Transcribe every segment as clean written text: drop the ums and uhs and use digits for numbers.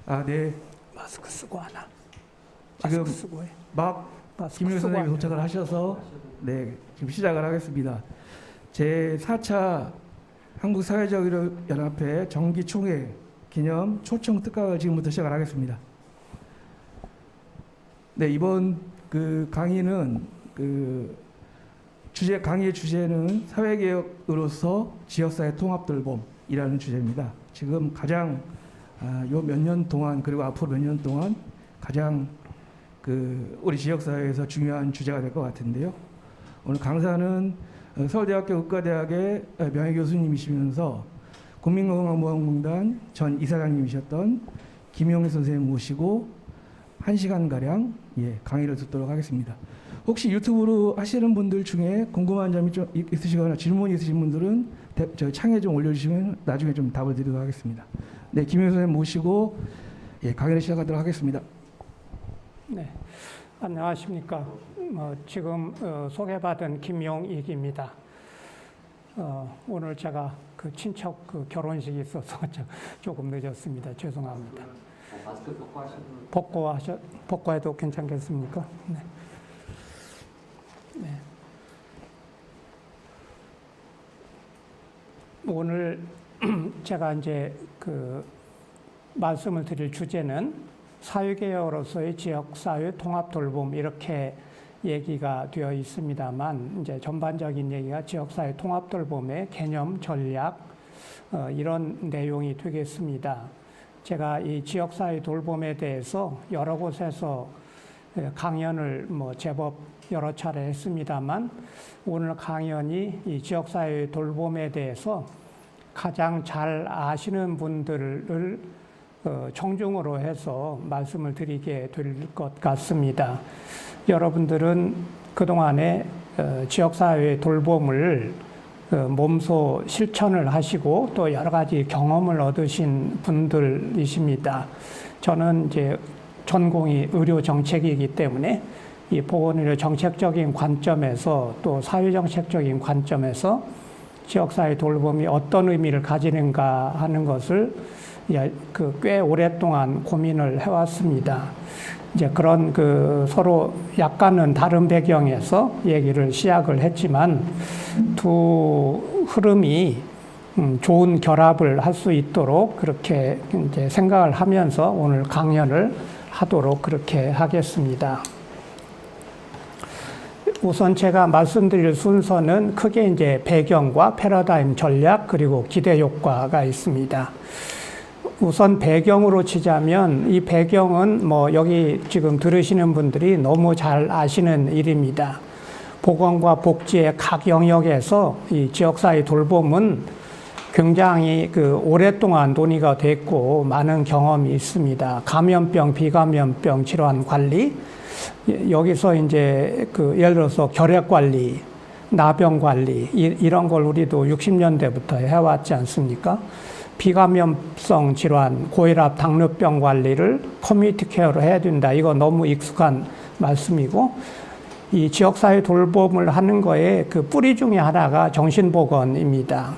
아, 네. 마스크 쓰고 하나. 지금 마스크 쓰고 해. 막 마스크 김용희 쓰고 선생님이 하면. 도착을 하셔서 네, 지금 시작을 하겠습니다. 제 4차 한국사회적연합회 정기총회 기념 초청 특강을 지금부터 시작을 하겠습니다. 네, 이번 그 강의는 강의의 주제는 사회개혁으로서 지역사회 통합돌봄이라는 주제입니다. 지금 가장 요 몇 년 동안 그리고 앞으로 몇 년 동안 가장 우리 지역사회에서 중요한 주제가 될 것 같은데요. 오늘 강사는 서울대학교 의과대학의 명예교수님이시면서 국민건강보험공단 전 이사장님이셨던 김용희 선생님 모시고 1시간가량 강의를 듣도록 하겠습니다. 혹시 유튜브로 하시는 분들 중에 궁금한 점이 좀 있으시거나 질문이 있으신 분들은 저 창에 좀 올려주시면 나중에 좀 답을 드리도록 하겠습니다. 네, 김용희 선생님 모시고 강의를 시작하도록 하겠습니다. 네, 안녕하십니까. 지금 소개받은 김용익입니다. 오늘 제가 그 친척 결혼식이 있어서 조금 늦었습니다. 죄송합니다. 마스크 벗고 벗고해도 괜찮겠습니까? 네. 네. 오늘 제가 이제 말씀을 드릴 주제는 사회개혁으로서의 지역사회 통합돌봄 이렇게 얘기가 되어 있습니다만 이제 전반적인 얘기가 지역사회 통합돌봄의 개념, 전략 이런 내용이 되겠습니다. 제가 이 지역사회 돌봄에 대해서 여러 곳에서 강연을 제법 여러 차례 했습니다만 오늘 강연이 이 지역사회 돌봄에 대해서 가장 잘 아시는 분들을 청중으로 해서 말씀을 드리게 될 것 같습니다. 여러분들은 그동안에 지역사회 돌봄을 몸소 실천을 하시고 또 여러 가지 경험을 얻으신 분들이십니다. 저는 이제 전공이 의료 정책이기 때문에 이 보건의료 정책적인 관점에서 또 사회정책적인 관점에서 지역사회 돌봄이 어떤 의미를 가지는가 하는 것을 꽤 오랫동안 고민을 해왔습니다. 이제 그런 서로 약간은 다른 배경에서 얘기를 시작을 했지만 두 흐름이 좋은 결합을 할 수 있도록 그렇게 이제 생각을 하면서 오늘 강연을 하도록 그렇게 하겠습니다. 우선 제가 말씀드릴 순서는 크게 이제 배경과 패러다임 전략 그리고 기대 효과가 있습니다. 우선 배경으로 치자면 이 배경은 여기 지금 들으시는 분들이 너무 잘 아시는 일입니다. 보건과 복지의 각 영역에서 이 지역사회 돌봄은 굉장히 오랫동안 논의가 됐고 많은 경험이 있습니다. 감염병, 비감염병 질환 관리, 여기서 이제 예를 들어서 결핵 관리, 나병 관리 이런 걸 우리도 60년대부터 해왔지 않습니까? 비감염성 질환, 고혈압, 당뇨병 관리를 커뮤니티 케어로 해야 된다. 이거 너무 익숙한 말씀이고 이 지역사회 돌봄을 하는 거에 뿌리 중에 하나가 정신보건입니다.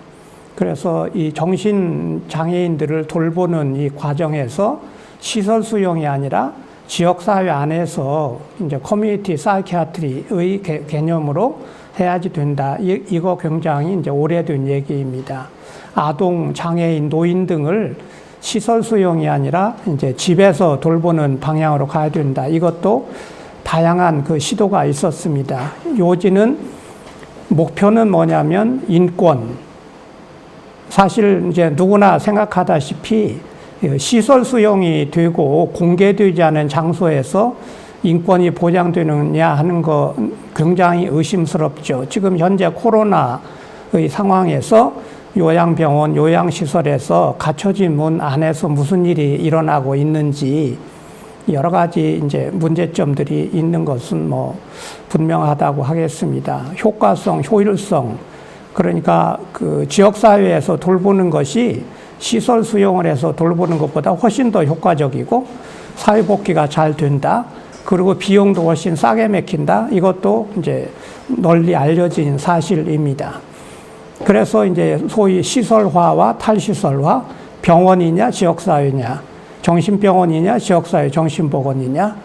그래서 이 정신장애인들을 돌보는 이 과정에서 시설 수용이 아니라 지역사회 안에서 이제 커뮤니티 사이키아트리의 개념으로 해야지 된다. 이거 굉장히 이제 오래된 얘기입니다. 아동, 장애인, 노인 등을 시설 수용이 아니라 이제 집에서 돌보는 방향으로 가야 된다. 이것도 다양한 시도가 있었습니다. 요지는 목표는 뭐냐면 인권. 사실 이제 누구나 생각하다시피 시설 수용이 되고 공개되지 않은 장소에서 인권이 보장되느냐 하는 거 굉장히 의심스럽죠. 지금 현재 코로나의 상황에서 요양병원, 요양시설에서 갇혀진 문 안에서 무슨 일이 일어나고 있는지 여러 가지 이제 문제점들이 있는 것은 분명하다고 하겠습니다. 효과성, 효율성, 그러니까 지역사회에서 돌보는 것이 시설 수용을 해서 돌보는 것보다 훨씬 더 효과적이고 사회복귀가 잘 된다. 그리고 비용도 훨씬 싸게 맥힌다. 이것도 이제 널리 알려진 사실입니다. 그래서 이제 소위 시설화와 탈시설화, 병원이냐 지역사회냐 정신병원이냐, 지역사회 정신보건이냐,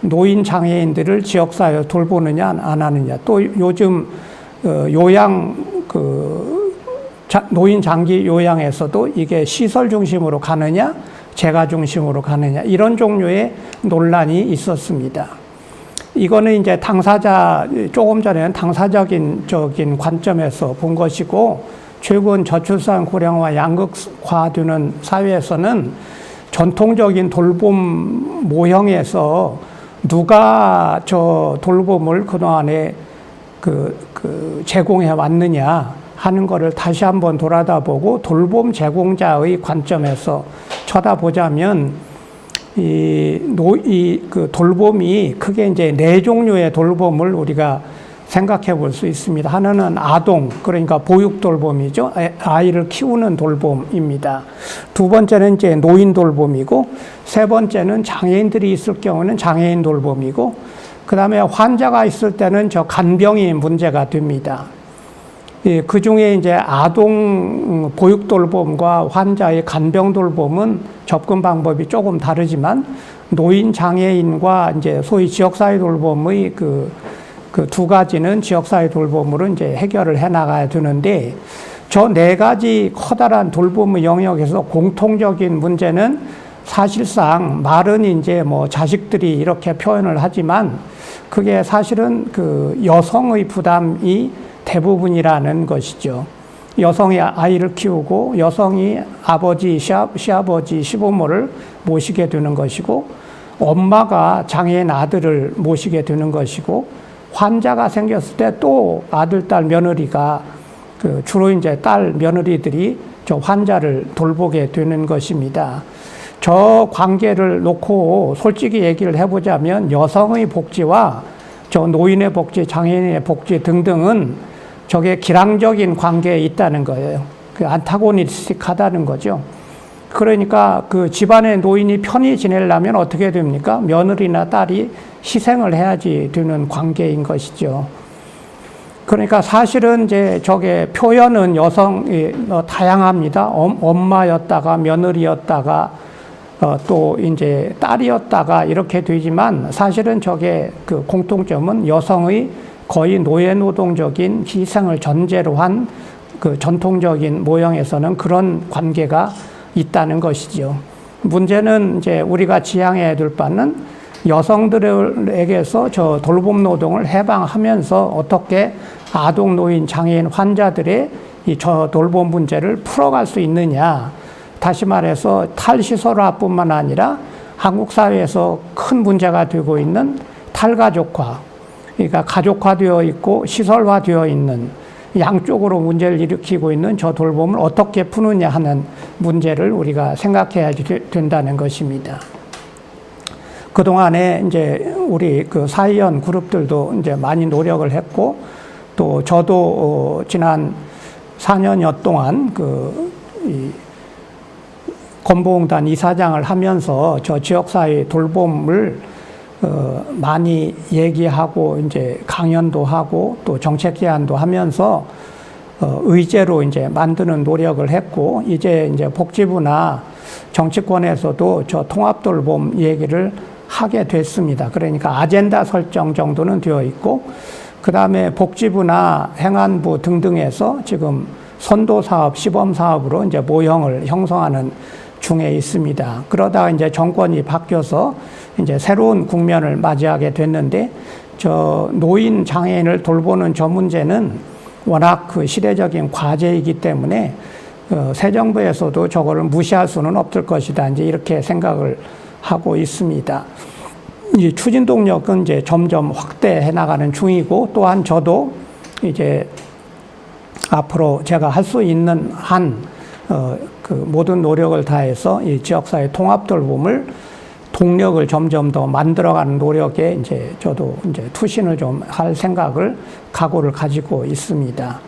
노인 장애인들을 지역사회 돌보느냐, 안 하느냐, 또 요즘 요양 노인 장기 요양에서도 이게 시설 중심으로 가느냐, 재가 중심으로 가느냐, 이런 종류의 논란이 있었습니다. 이거는 이제 당사자, 조금 전에는 당사적인 관점에서 본 것이고, 최근 저출산 고령화 양극화되는 사회에서는 전통적인 돌봄 모형에서 누가 저 돌봄을 그동안에 제공해 왔느냐 하는 것을 다시 한번 돌아다보고 돌봄 제공자의 관점에서 쳐다보자면 그 돌봄이 크게 이제 네 종류의 돌봄을 우리가 생각해 볼 수 있습니다. 하나는 아동, 그러니까 보육 돌봄이죠. 아이를 키우는 돌봄입니다. 두 번째는 이제 노인 돌봄이고, 세 번째는 장애인들이 있을 경우는 장애인 돌봄이고, 그 다음에 환자가 있을 때는 저 간병이 문제가 됩니다. 그 중에 이제 아동 보육 돌봄과 환자의 간병 돌봄은 접근 방법이 조금 다르지만, 노인 장애인과 이제 소위 지역사회 돌봄의 그 두 가지는 지역사회 돌봄으로 이제 해결을 해 나가야 되는데, 저 네 가지 커다란 돌봄의 영역에서 공통적인 문제는 사실상 말은 이제 뭐 자식들이 이렇게 표현을 하지만 그게 사실은 그 여성의 부담이 대부분이라는 것이죠. 여성이 아이를 키우고 여성이 아버지, 시아버지, 시부모를 모시게 되는 것이고, 엄마가 장애인 아들을 모시게 되는 것이고, 환자가 생겼을 때 또 아들, 딸, 며느리가 주로 이제 딸 며느리들이 저 환자를 돌보게 되는 것입니다. 저 관계를 놓고 솔직히 얘기를 해보자면 여성의 복지와 저 노인의 복지, 장애인의 복지 등등은 저게 기량적인 관계에 있다는 거예요. 안타고니스틱하다는 거죠. 그러니까 그 집안의 노인이 편히 지내려면 어떻게 됩니까? 며느리나 딸이 희생을 해야지 되는 관계인 것이죠. 그러니까 사실은 이제 저게 표현은 여성이 다양합니다. 엄마였다가 며느리였다가 또 이제 딸이었다가 이렇게 되지만, 사실은 저게 그 공통점은 여성의 거의 노예노동적인 희생을 전제로 한 그 전통적인 모형에서는 그런 관계가 있다는 것이죠. 문제는 이제 우리가 지향해야 될 바는 여성들에게서 저 돌봄 노동을 해방하면서 어떻게 아동, 노인, 장애인 환자들의 이 저 돌봄 문제를 풀어갈 수 있느냐. 다시 말해서 탈시설화뿐만 아니라 한국 사회에서 큰 문제가 되고 있는 탈가족화, 그러니까 가족화되어 있고 시설화되어 있는 양쪽으로 문제를 일으키고 있는 저 돌봄을 어떻게 푸느냐 하는 문제를 우리가 생각해야 된다는 것입니다. 그동안에 이제 우리 그 사회연 그룹들도 이제 많이 노력을 했고, 또 저도 지난 4년여 동안 이 건보공단 이사장을 하면서 저 지역사회 돌봄을 많이 얘기하고 이제 강연도 하고 또 정책 제안도 하면서 의제로 이제 만드는 노력을 했고, 이제 복지부나 정치권에서도 저 통합돌봄 얘기를 하게 됐습니다. 그러니까 아젠다 설정 정도는 되어 있고, 그 다음에 복지부나 행안부 등등에서 지금 선도사업, 시범사업으로 이제 모형을 형성하는 중에 있습니다. 그러다가 이제 정권이 바뀌어서 이제 새로운 국면을 맞이하게 됐는데, 저 노인 장애인을 돌보는 저 문제는 워낙 그 시대적인 과제이기 때문에 새 정부에서도 저거를 무시할 수는 없을 것이다, 이제 이렇게 생각을 하고 있습니다. 이 추진 동력은 이제 점점 확대해 나가는 중이고, 또한 저도 이제 앞으로 제가 할 수 있는 그 모든 노력을 다해서 이 지역사회 통합 돌봄을 동력을 점점 더 만들어가는 노력에 이제 저도 이제 투신을 좀 할 생각을, 각오를 가지고 있습니다.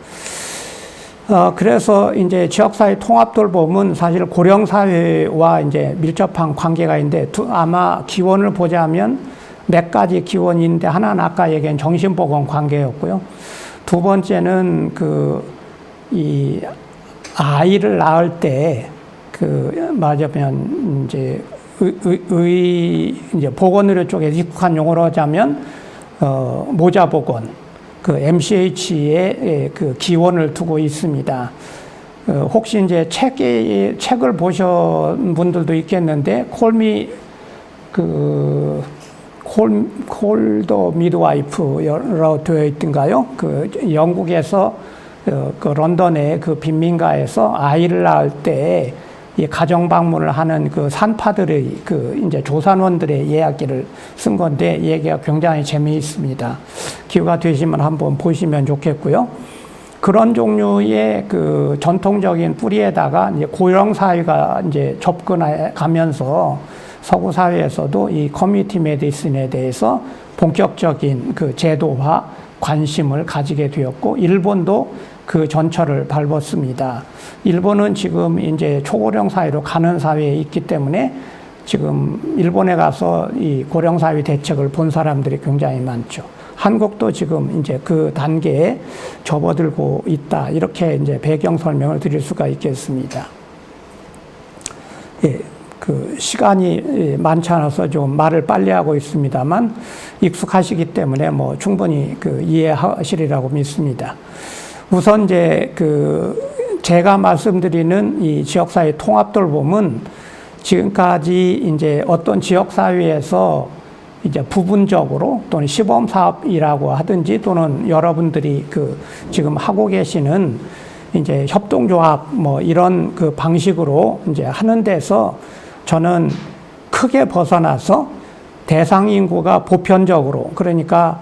그래서 이제 지역사회 통합 돌봄은 사실 고령사회와 이제 밀접한 관계가 있는데, 아마 기원을 보자면 몇 가지 기원인데, 하나는 아까 얘기한 정신보건 관계였고요. 두 번째는 이 아이를 낳을 때 말하자면 이제 이제 보건의료 쪽에 익숙한 용어로 하자면 모자보건, 그 MCH에 그 기원을 두고 있습니다. 혹시 이제 책을 보신 분들도 있겠는데, 콜더 미드와이프라고 되어 있던가요? 그 영국에서 그 런던의 그 빈민가에서 아이를 낳을 때 이 가정 방문을 하는 그 산파들의 그 이제 조산원들의 이야기를 쓴 건데, 이 얘기가 굉장히 재미있습니다. 기회가 되시면 한번 보시면 좋겠고요. 그런 종류의 그 전통적인 뿌리에다가 이제 고령 사회가 이제 접근해 가면서 서구 사회에서도 이 커뮤니티 메디슨에 대해서 본격적인 그 제도화 관심을 가지게 되었고, 일본도 그 전철을 밟았습니다. 일본은 지금 이제 초고령 사회로 가는 사회에 있기 때문에 지금 일본에 가서 이 고령 사회 대책을 본 사람들이 굉장히 많죠. 한국도 지금 이제 그 단계에 접어들고 있다. 이렇게 이제 배경 설명을 드릴 수가 있겠습니다. 예. 그 시간이 많지 않아서 좀 말을 빨리 하고 있습니다만, 익숙하시기 때문에 뭐 충분히 그 이해하시리라고 믿습니다. 우선 이제 그 제가 말씀드리는 이 지역사회 통합돌봄은 지금까지 이제 어떤 지역사회에서 이제 부분적으로 또는 시범사업이라고 하든지, 또는 여러분들이 그 지금 하고 계시는 이제 협동조합 뭐 이런 그 방식으로 이제 하는 데서 저는 크게 벗어나서 대상 인구가 보편적으로, 그러니까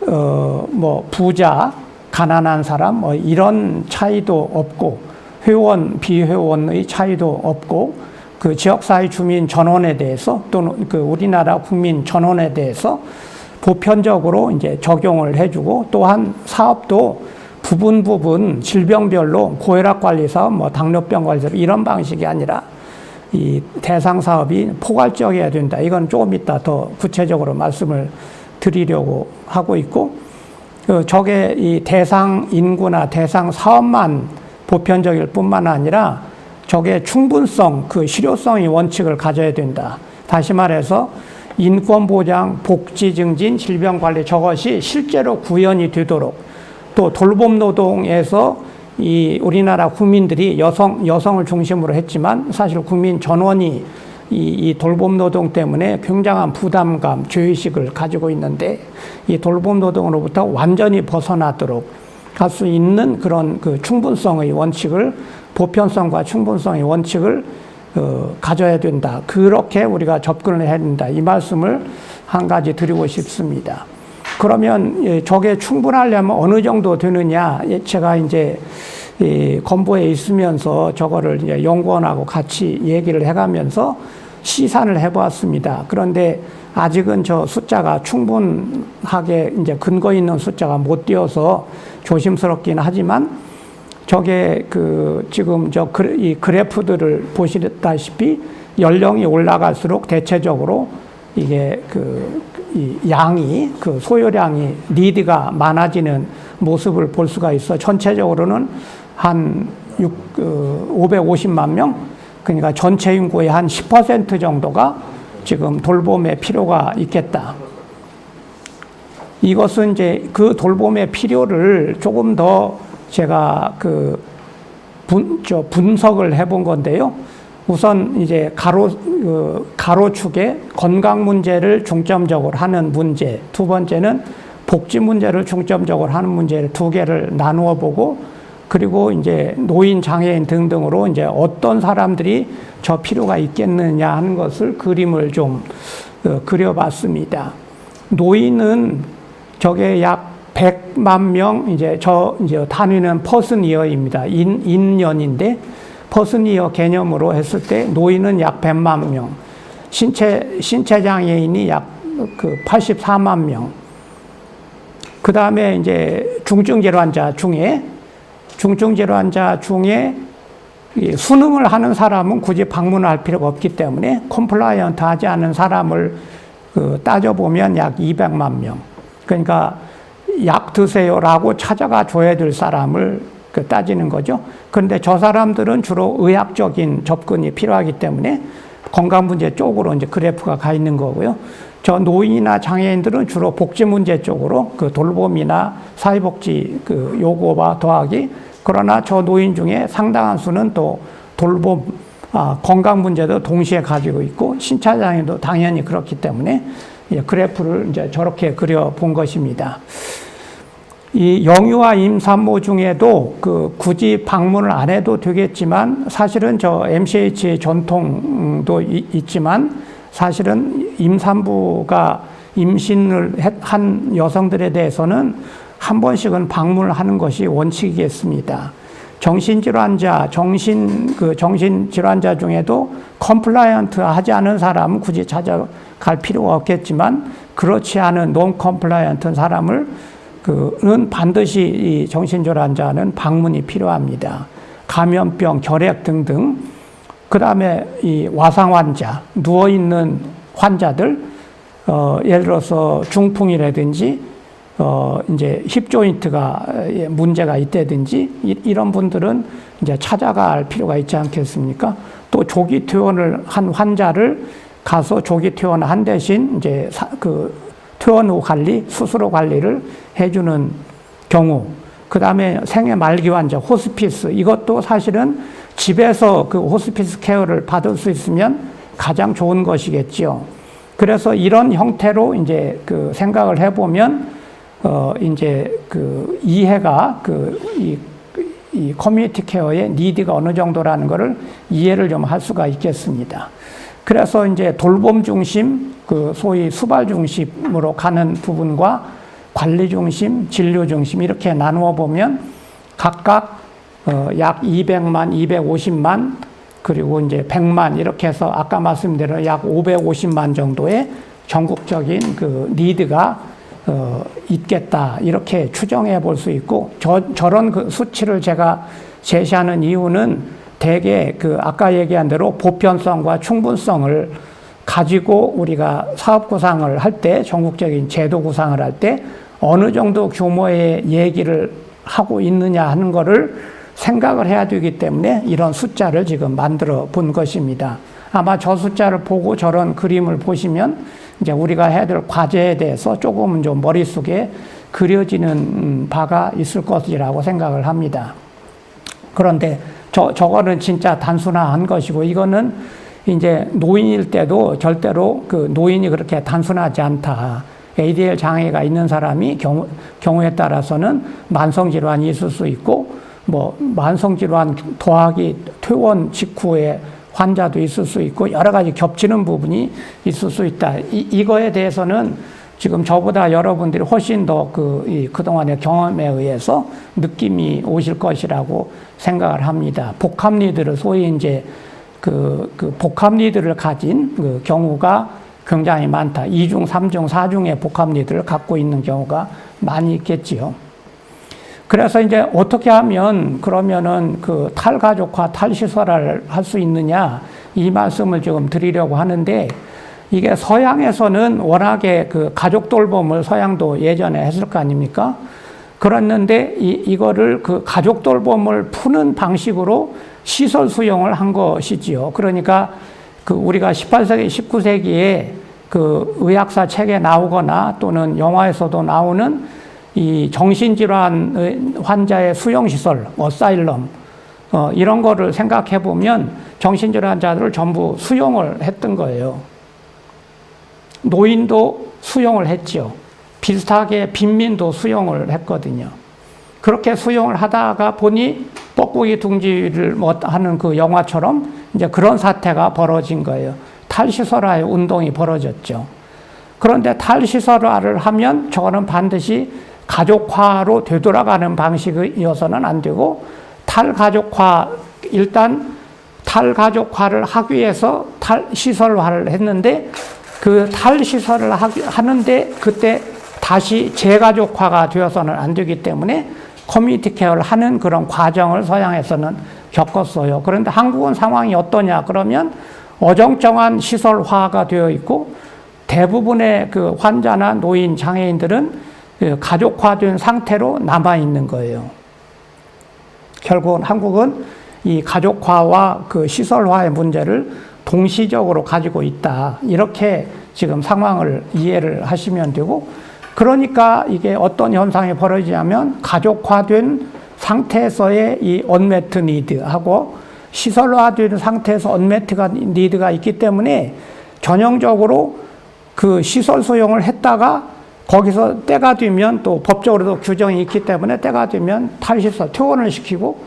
뭐 부자, 가난한 사람 뭐 이런 차이도 없고, 회원, 비회원의 차이도 없고, 그 지역사회 주민 전원에 대해서 또는 그 우리나라 국민 전원에 대해서 보편적으로 이제 적용을 해주고, 또한 사업도 부분 질병별로 고혈압 관리 사업, 뭐 당뇨병 관리 사업 이런 방식이 아니라 이 대상 사업이 포괄적이어야 된다. 이건 조금 이따 더 구체적으로 말씀을 드리려고 하고 있고, 저게 이 대상 인구나 대상 사업만 보편적일 뿐만 아니라 저게 충분성, 그 실효성의 원칙을 가져야 된다. 다시 말해서 인권 보장, 복지 증진, 질병 관리, 저것이 실제로 구현이 되도록, 또 돌봄 노동에서 이 우리나라 국민들이 여성을 중심으로 했지만 사실 국민 전원이 이 돌봄 노동 때문에 굉장한 부담감, 죄의식을 가지고 있는데, 이 돌봄 노동으로부터 완전히 벗어나도록 할 수 있는 그런 그 충분성의 원칙을, 보편성과 충분성의 원칙을 가져야 된다. 그렇게 우리가 접근을 해야 된다. 이 말씀을 한 가지 드리고 싶습니다. 그러면 저게 충분하려면 어느 정도 되느냐? 제가 이제 건보에 있으면서 저거를 이제 연구원하고 같이 얘기를 해가면서 시산을 해보았습니다. 그런데 아직은 저 숫자가 충분하게 이제 근거 있는 숫자가 못 띄어서 조심스럽긴 하지만, 저게 그 지금 이 그래프들을 보시다시피 연령이 올라갈수록 대체적으로 이게 이 양이, 그 소요량이, 니드가 많아지는 모습을 볼 수가 있어. 전체적으로는 한 550만 명, 그러니까 전체 인구의 한 10% 정도가 지금 돌봄의 필요가 있겠다. 이것은 이제 그 돌봄의 필요를 조금 더 제가 분석을 해본 건데요. 우선 이제 가로축에 건강 문제를 중점적으로 하는 문제, 두 번째는 복지 문제를 중점적으로 하는 문제를 두 개를 나누어 보고, 그리고 이제 노인, 장애인 등등으로 이제 어떤 사람들이 저 필요가 있겠느냐 하는 것을 그림을 좀 그려봤습니다. 노인은 저게 약 100만 명, 이제 단위는 퍼슨 이어입니다. 인년인데, 퍼슨 이어 개념으로 했을 때 노인은 약 100만 명, 신체 장애인이 약 84만 명. 그 다음에 이제 중증 질환자 중에 수능을 하는 사람은 굳이 방문을 할 필요가 없기 때문에 컴플라이언트 하지 않은 사람을 따져보면 약 200만 명. 그러니까 약 드세요라고 찾아가 줘야 될 사람을 따지는 거죠. 그런데 저 사람들은 주로 의학적인 접근이 필요하기 때문에 건강 문제 쪽으로 이제 그래프가 가 있는 거고요. 저 노인이나 장애인들은 주로 복지 문제 쪽으로 그 돌봄이나 사회복지 그 요구와 더하기. 그러나 저 노인 중에 상당한 수는 또 돌봄, 건강 문제도 동시에 가지고 있고 신체 장애도 당연히 그렇기 때문에 그래프를 이제 저렇게 그려 본 것입니다. 이 영유아 임산모 중에도 그 굳이 방문을 안 해도 되겠지만 사실은 저 MCH의 전통도 있지만 사실은 임산부가 임신을 한 여성들에 대해서는 한 번씩은 방문을 하는 것이 원칙이겠습니다. 정신질환자 중에도 컴플라이언트 하지 않은 사람은 굳이 찾아갈 필요가 없겠지만 그렇지 않은 논 컴플라이언트 사람을 는 반드시 이 정신질환자는 방문이 필요합니다. 감염병, 결핵 등등. 그 다음에 이 와상 환자, 누워있는 환자들, 예를 들어서 중풍이라든지, 이제 힙 조인트가 문제가 있다든지, 이런 분들은 이제 찾아갈 필요가 있지 않겠습니까? 또 조기 퇴원을 한 환자를 가서 조기 퇴원을 한 대신 이제 퇴원 후 관리, 수술 관리를 해주는 경우, 그 다음에 생애 말기 환자, 호스피스, 이것도 사실은 집에서 그 호스피스 케어를 받을 수 있으면 가장 좋은 것이겠지요. 그래서 이런 형태로 이제 그 생각을 해보면, 이제 그 이해가 이 커뮤니티 케어의 니드가 어느 정도라는 것을 이해를 좀 할 수가 있겠습니다. 그래서 이제 돌봄 중심, 그 소위 수발 중심으로 가는 부분과 관리 중심, 진료 중심 이렇게 나누어 보면 각각 약 200만, 250만 그리고 이제 100만 이렇게 해서 아까 말씀드린 약 550만 정도의 전국적인 그 니드가 있겠다 이렇게 추정해 볼 수 있고 저런 그 수치를 제가 제시하는 이유는 대개 그 아까 얘기한 대로 보편성과 충분성을 가지고 우리가 사업 구상을 할 때, 전국적인 제도 구상을 할 때 어느 정도 규모의 얘기를 하고 있느냐 하는 거를 생각을 해야 되기 때문에 이런 숫자를 지금 만들어 본 것입니다. 아마 저 숫자를 보고 저런 그림을 보시면 이제 우리가 해야 될 과제에 대해서 조금은 좀 머릿속에 그려지는 바가 있을 것이라고 생각을 합니다. 그런데 저거는 진짜 단순화한 것이고 이거는 이제 노인일 때도 절대로 그 노인이 그렇게 단순하지 않다. ADL 장애가 있는 사람이 경우에 따라서는 만성질환이 있을 수 있고 뭐 만성질환 더하기 퇴원 직후에 환자도 있을 수 있고 여러 가지 겹치는 부분이 있을 수 있다. 이거에 대해서는 지금 저보다 여러분들이 훨씬 더 그동안의 경험에 의해서 느낌이 오실 것이라고 생각을 합니다. 복합 니드를 소위 이제 그 복합 니드를 가진 그 경우가 굉장히 많다. 2중, 3중, 4중의 복합 니드를 갖고 있는 경우가 많이 있겠지요. 그래서 이제 어떻게 하면 그러면은 그 탈가족화, 탈시설화를 할 수 있느냐 이 말씀을 지금 드리려고 하는데 이게 서양에서는 워낙에 그 가족 돌봄을 서양도 예전에 했을 거 아닙니까? 그랬는데 이거를 그 가족 돌봄을 푸는 방식으로 시설 수용을 한 것이지요. 그러니까 그 우리가 18세기, 19세기에 그 의학사 책에 나오거나 또는 영화에서도 나오는 이 정신질환 환자의 수용시설, 어사일럼, 이런 거를 생각해 보면 정신질환자들을 전부 수용을 했던 거예요. 노인도 수용을 했죠. 비슷하게 빈민도 수용을 했거든요. 그렇게 수용을 하다가 보니 뻐꾸기 둥지를 하는 그 영화처럼 이제 그런 사태가 벌어진 거예요. 탈시설화의 운동이 벌어졌죠. 그런데 탈시설화를 하면 저거는 반드시 가족화로 되돌아가는 방식이어서는 안 되고 일단 탈가족화를 하기 위해서 탈시설화를 했는데 그 탈시설을 하는데 그때 다시 재가족화가 되어서는 안 되기 때문에 커뮤니티 케어를 하는 그런 과정을 서양에서는 겪었어요. 그런데 한국은 상황이 어떠냐 그러면 어정쩡한 시설화가 되어 있고 대부분의 그 환자나 노인, 장애인들은 가족화된 상태로 남아있는 거예요. 결국은 한국은 이 가족화와 그 시설화의 문제를 동시적으로 가지고 있다. 이렇게 지금 상황을 이해를 하시면 되고, 그러니까 이게 어떤 현상이 벌어지냐면 가족화된 상태에서의 이 언매트 니드하고 시설화된 상태에서 언매트가 니드가 있기 때문에 전형적으로 그 시설 수용을 했다가 거기서 때가 되면 또 법적으로도 규정이 있기 때문에 때가 되면 탈시설 퇴원을 시키고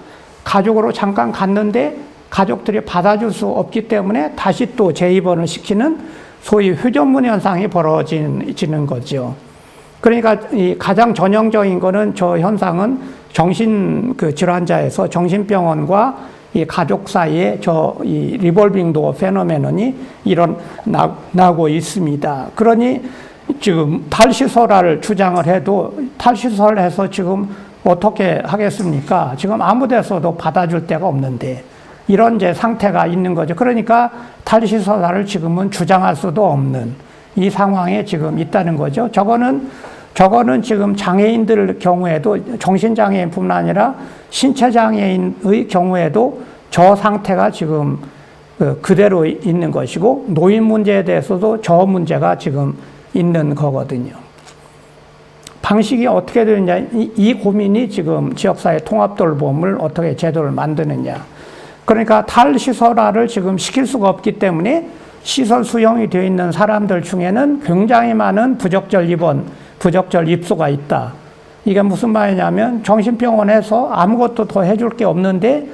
가족으로 잠깐 갔는데 가족들이 받아줄 수 없기 때문에 다시 또 재입원을 시키는 소위 회전문 현상이 벌어지는 거죠. 그러니까 이 가장 전형적인 거는 저 현상은 정신 그 질환자에서 정신병원과 이 가족 사이에 이 리볼빙 도어 페노메논이 일어나고 있습니다. 그러니 지금 탈시설화를 주장을 해도 탈시설해서 지금 어떻게 하겠습니까? 지금 아무 데서도 받아줄 데가 없는데 이런 이제 상태가 있는 거죠. 그러니까 탈시설화를 지금은 주장할 수도 없는 이 상황에 지금 있다는 거죠. 저거는 지금 장애인들 경우에도 정신장애인뿐만 아니라 신체장애인의 경우에도 저 상태가 지금 그대로 있는 것이고 노인 문제에 대해서도 저 문제가 지금 있는 거거든요. 방식이 어떻게 되느냐, 이 고민이 지금 지역사회 통합돌봄을 어떻게 제도를 만드느냐. 그러니까 탈시설화를 지금 시킬 수가 없기 때문에 시설 수용이 되어 있는 사람들 중에는 굉장히 많은 부적절 입원, 부적절 입소가 있다. 이게 무슨 말이냐면 정신병원에서 아무것도 더 해줄 게 없는데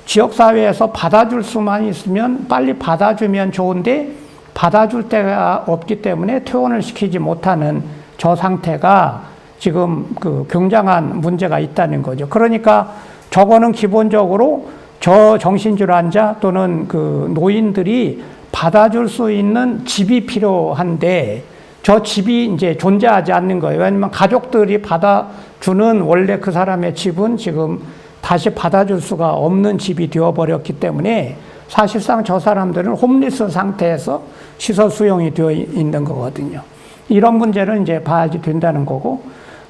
지역사회에서 받아줄 수만 있으면 빨리 받아주면 좋은데 받아줄 데가 없기 때문에 퇴원을 시키지 못하는 저 상태가 지금 그 굉장한 문제가 있다는 거죠. 그러니까 저거는 기본적으로 저 정신질환자 또는 그 노인들이 받아줄 수 있는 집이 필요한데 저 집이 이제 존재하지 않는 거예요. 왜냐면 가족들이 받아주는 원래 그 사람의 집은 지금 다시 받아줄 수가 없는 집이 되어버렸기 때문에 사실상 저 사람들은 홈리스 상태에서 시설 수용이 되어 있는 거거든요. 이런 문제를 이제 봐야지 된다는 거고,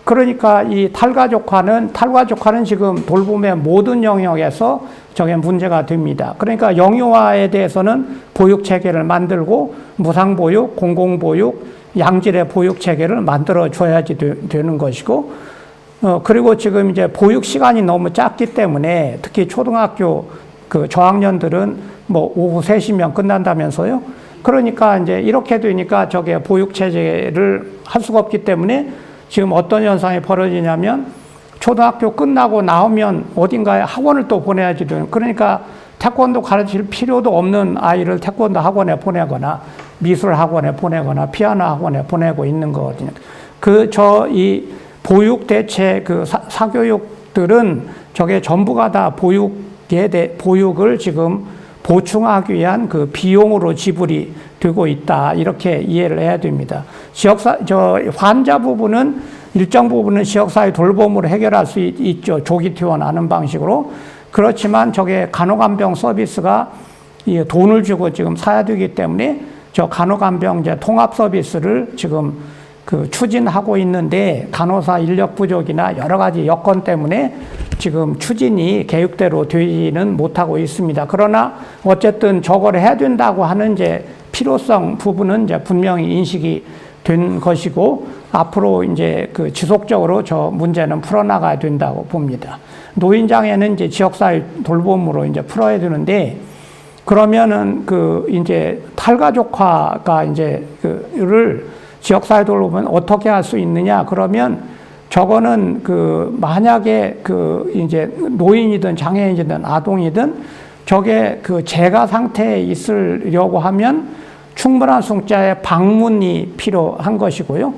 그러니까 이 탈가족화는 지금 돌봄의 모든 영역에서 저게 문제가 됩니다. 그러니까 영유아에 대해서는 보육 체계를 만들고 무상보육, 공공보육, 양질의 보육 체계를 만들어 줘야지 되는 것이고, 그리고 지금 이제 보육 시간이 너무 짧기 때문에 특히 초등학교 그 저학년들은 뭐 오후 3시면 끝난다면서요. 그러니까 이제 이렇게 되니까 저게 보육 체제를 할 수가 없기 때문에 지금 어떤 현상이 벌어지냐면 초등학교 끝나고 나오면 어딘가에 학원을 또 보내야지 되는, 그러니까 태권도 가르칠 필요도 없는 아이를 태권도 학원에 보내거나 미술 학원에 보내거나 피아노 학원에 보내고 있는 거거든요. 이 보육 대체 그 사교육들은 저게 전부가 다 보육을 지금 보충하기 위한 그 비용으로 지불이 되고 있다. 이렇게 이해를 해야 됩니다. 환자 부분은 일정 부분은 지역사회 돌봄으로 해결할 수 있죠. 조기 퇴원하는 방식으로. 그렇지만 저게 간호간병 서비스가 돈을 주고 지금 사야 되기 때문에 저 간호간병제 통합 서비스를 지금 그 추진하고 있는데 간호사 인력 부족이나 여러 가지 여건 때문에 지금 추진이 계획대로 되지는 못하고 있습니다. 그러나 어쨌든 저걸 해야 된다고 하는 이제 필요성 부분은 이제 분명히 인식이 된 것이고 앞으로 이제 그 지속적으로 저 문제는 풀어나가야 된다고 봅니다. 노인장애는 이제 지역사회 돌봄으로 이제 풀어야 되는데 그러면은 그 이제 탈가족화가 이제 그를 지역사회 돌봄은 어떻게 할 수 있느냐? 그러면 저거는 그 만약에 그 이제 노인이든 장애인이든 아동이든 저게 그 재가 상태에 있으려고 하면 충분한 숫자의 방문이 필요한 것이고요.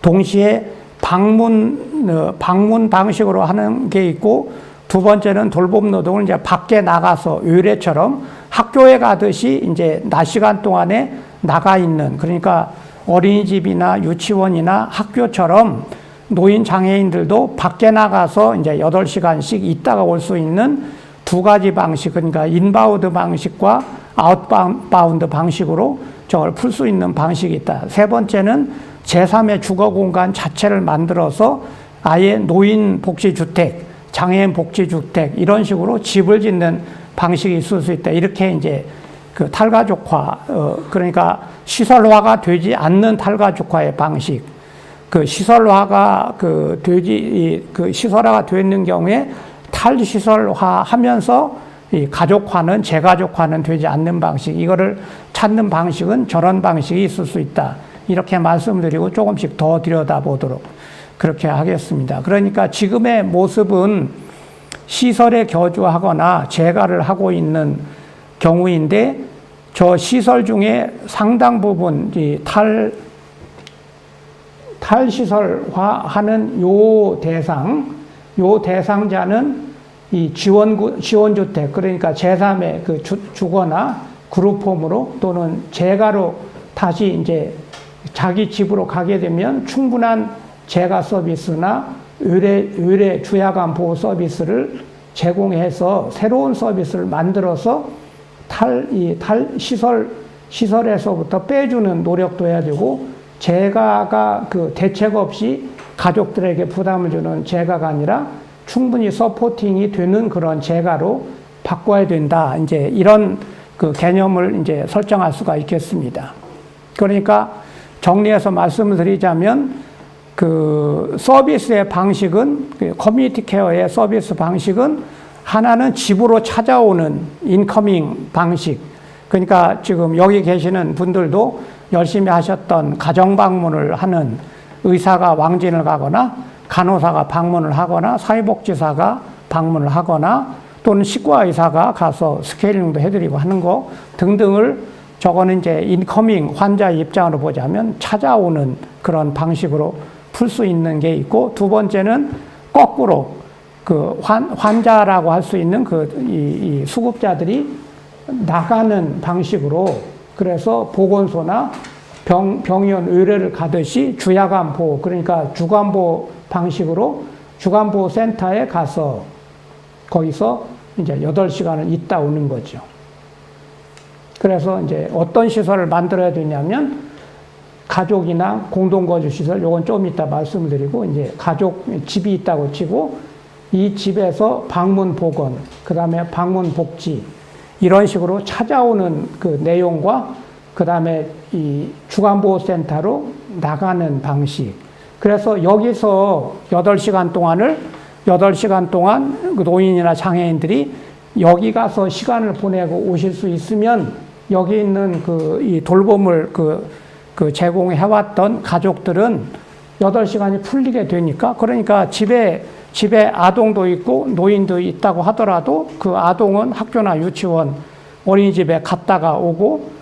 동시에 방문 방식으로 하는 게 있고 두 번째는 돌봄 노동을 이제 밖에 나가서 의뢰처럼 학교에 가듯이 이제 낮 시간 동안에 나가 있는, 그러니까 어린이집이나 유치원이나 학교처럼 노인 장애인들도 밖에 나가서 이제 8시간씩 있다가 올 수 있는 두 가지 방식, 그러니까 인바우드 방식과 아웃바운드 방식으로 저걸 풀 수 있는 방식이 있다. 세 번째는 제3의 주거 공간 자체를 만들어서 아예 노인 복지주택, 장애인 복지주택 이런 식으로 집을 짓는 방식이 있을 수 있다. 이렇게 이제 그 탈가족화, 그러니까 시설화가 되지 않는 탈가족화의 방식. 그 시설화가 시설화가 되는 경우에 탈시설화 하면서 이 가족화는 재가족화는 되지 않는 방식. 이거를 찾는 방식은 저런 방식이 있을 수 있다. 이렇게 말씀드리고 조금씩 더 들여다보도록 그렇게 하겠습니다. 그러니까 지금의 모습은 시설에 거주하거나 재가를 하고 있는 경우인데 저 시설 중에 상당 부분 이 탈시설화하는 요 대상자는 이 지원주택, 그러니까 제3의 그 주거나 그룹홈으로 또는 재가로 다시 이제 자기 집으로 가게 되면 충분한 재가 서비스나 의뢰 주야간 보호 서비스를 제공해서 새로운 서비스를 만들어서 시설에서부터 빼주는 노력도 해야 되고, 재가가 그 대책 없이 가족들에게 부담을 주는 재가가 아니라 충분히 서포팅이 되는 그런 재가로 바꿔야 된다. 이제 이런 그 개념을 이제 설정할 수가 있겠습니다. 그러니까 정리해서 말씀을 드리자면 그 서비스의 방식은, 커뮤니티 케어의 서비스 방식은 하나는 집으로 찾아오는 인커밍 방식. 그러니까 지금 여기 계시는 분들도 열심히 하셨던 가정 방문을 하는, 의사가 왕진을 가거나 간호사가 방문을 하거나 사회복지사가 방문을 하거나 또는 치과의사가 가서 스케일링도 해드리고 하는 거 등등을, 저거는 이제 인커밍 환자의 입장으로 보자면 찾아오는 그런 방식으로 풀 수 있는 게 있고, 두 번째는 거꾸로 그 환자라고 할 수 있는 이 수급자들이 나가는 방식으로, 그래서 보건소나 병의원 의뢰를 가듯이 주야간 보호, 그러니까 주간보호 방식으로 주간보호 센터에 가서 거기서 이제 8시간을 있다 오는 거죠. 그래서 이제 어떤 시설을 만들어야 되냐면 가족이나 공동거주 시설, 요건 좀 이따 말씀드리고, 이제 가족 집이 있다고 치고 이 집에서 방문 보건, 그 다음에 방문 복지, 이런 식으로 찾아오는 그 내용과 그 다음에 이 주간보호센터로 나가는 방식. 그래서 여기서 8시간 동안 그 노인이나 장애인들이 여기 가서 시간을 보내고 오실 수 있으면 여기 있는 이 돌봄을 제공해왔던 가족들은 8시간이 풀리게 되니까, 그러니까 집에 아동도 있고 노인도 있다고 하더라도 그 아동은 학교나 유치원, 어린이집에 갔다가 오고,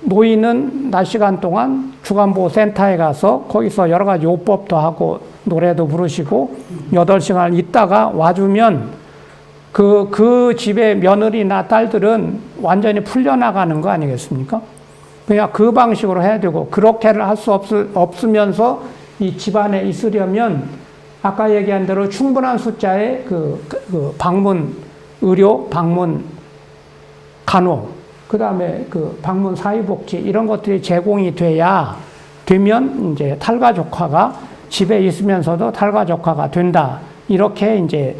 노인은 낮 시간 동안 주간보호센터에 가서 거기서 여러 가지 요법도 하고 노래도 부르시고 8시간 있다가 와주면 그 집의 며느리나 딸들은 완전히 풀려나가는 거 아니겠습니까? 그냥 그 방식으로 해야 되고, 그렇게를 할 수 없으면서 이 집안에 있으려면 아까 얘기한 대로 충분한 숫자의 그 방문 의료, 방문 간호, 그 다음에 그 방문 사회복지, 이런 것들이 제공이 되면 이제 탈가족화가, 집에 있으면서도 탈가족화가 된다. 이렇게 이제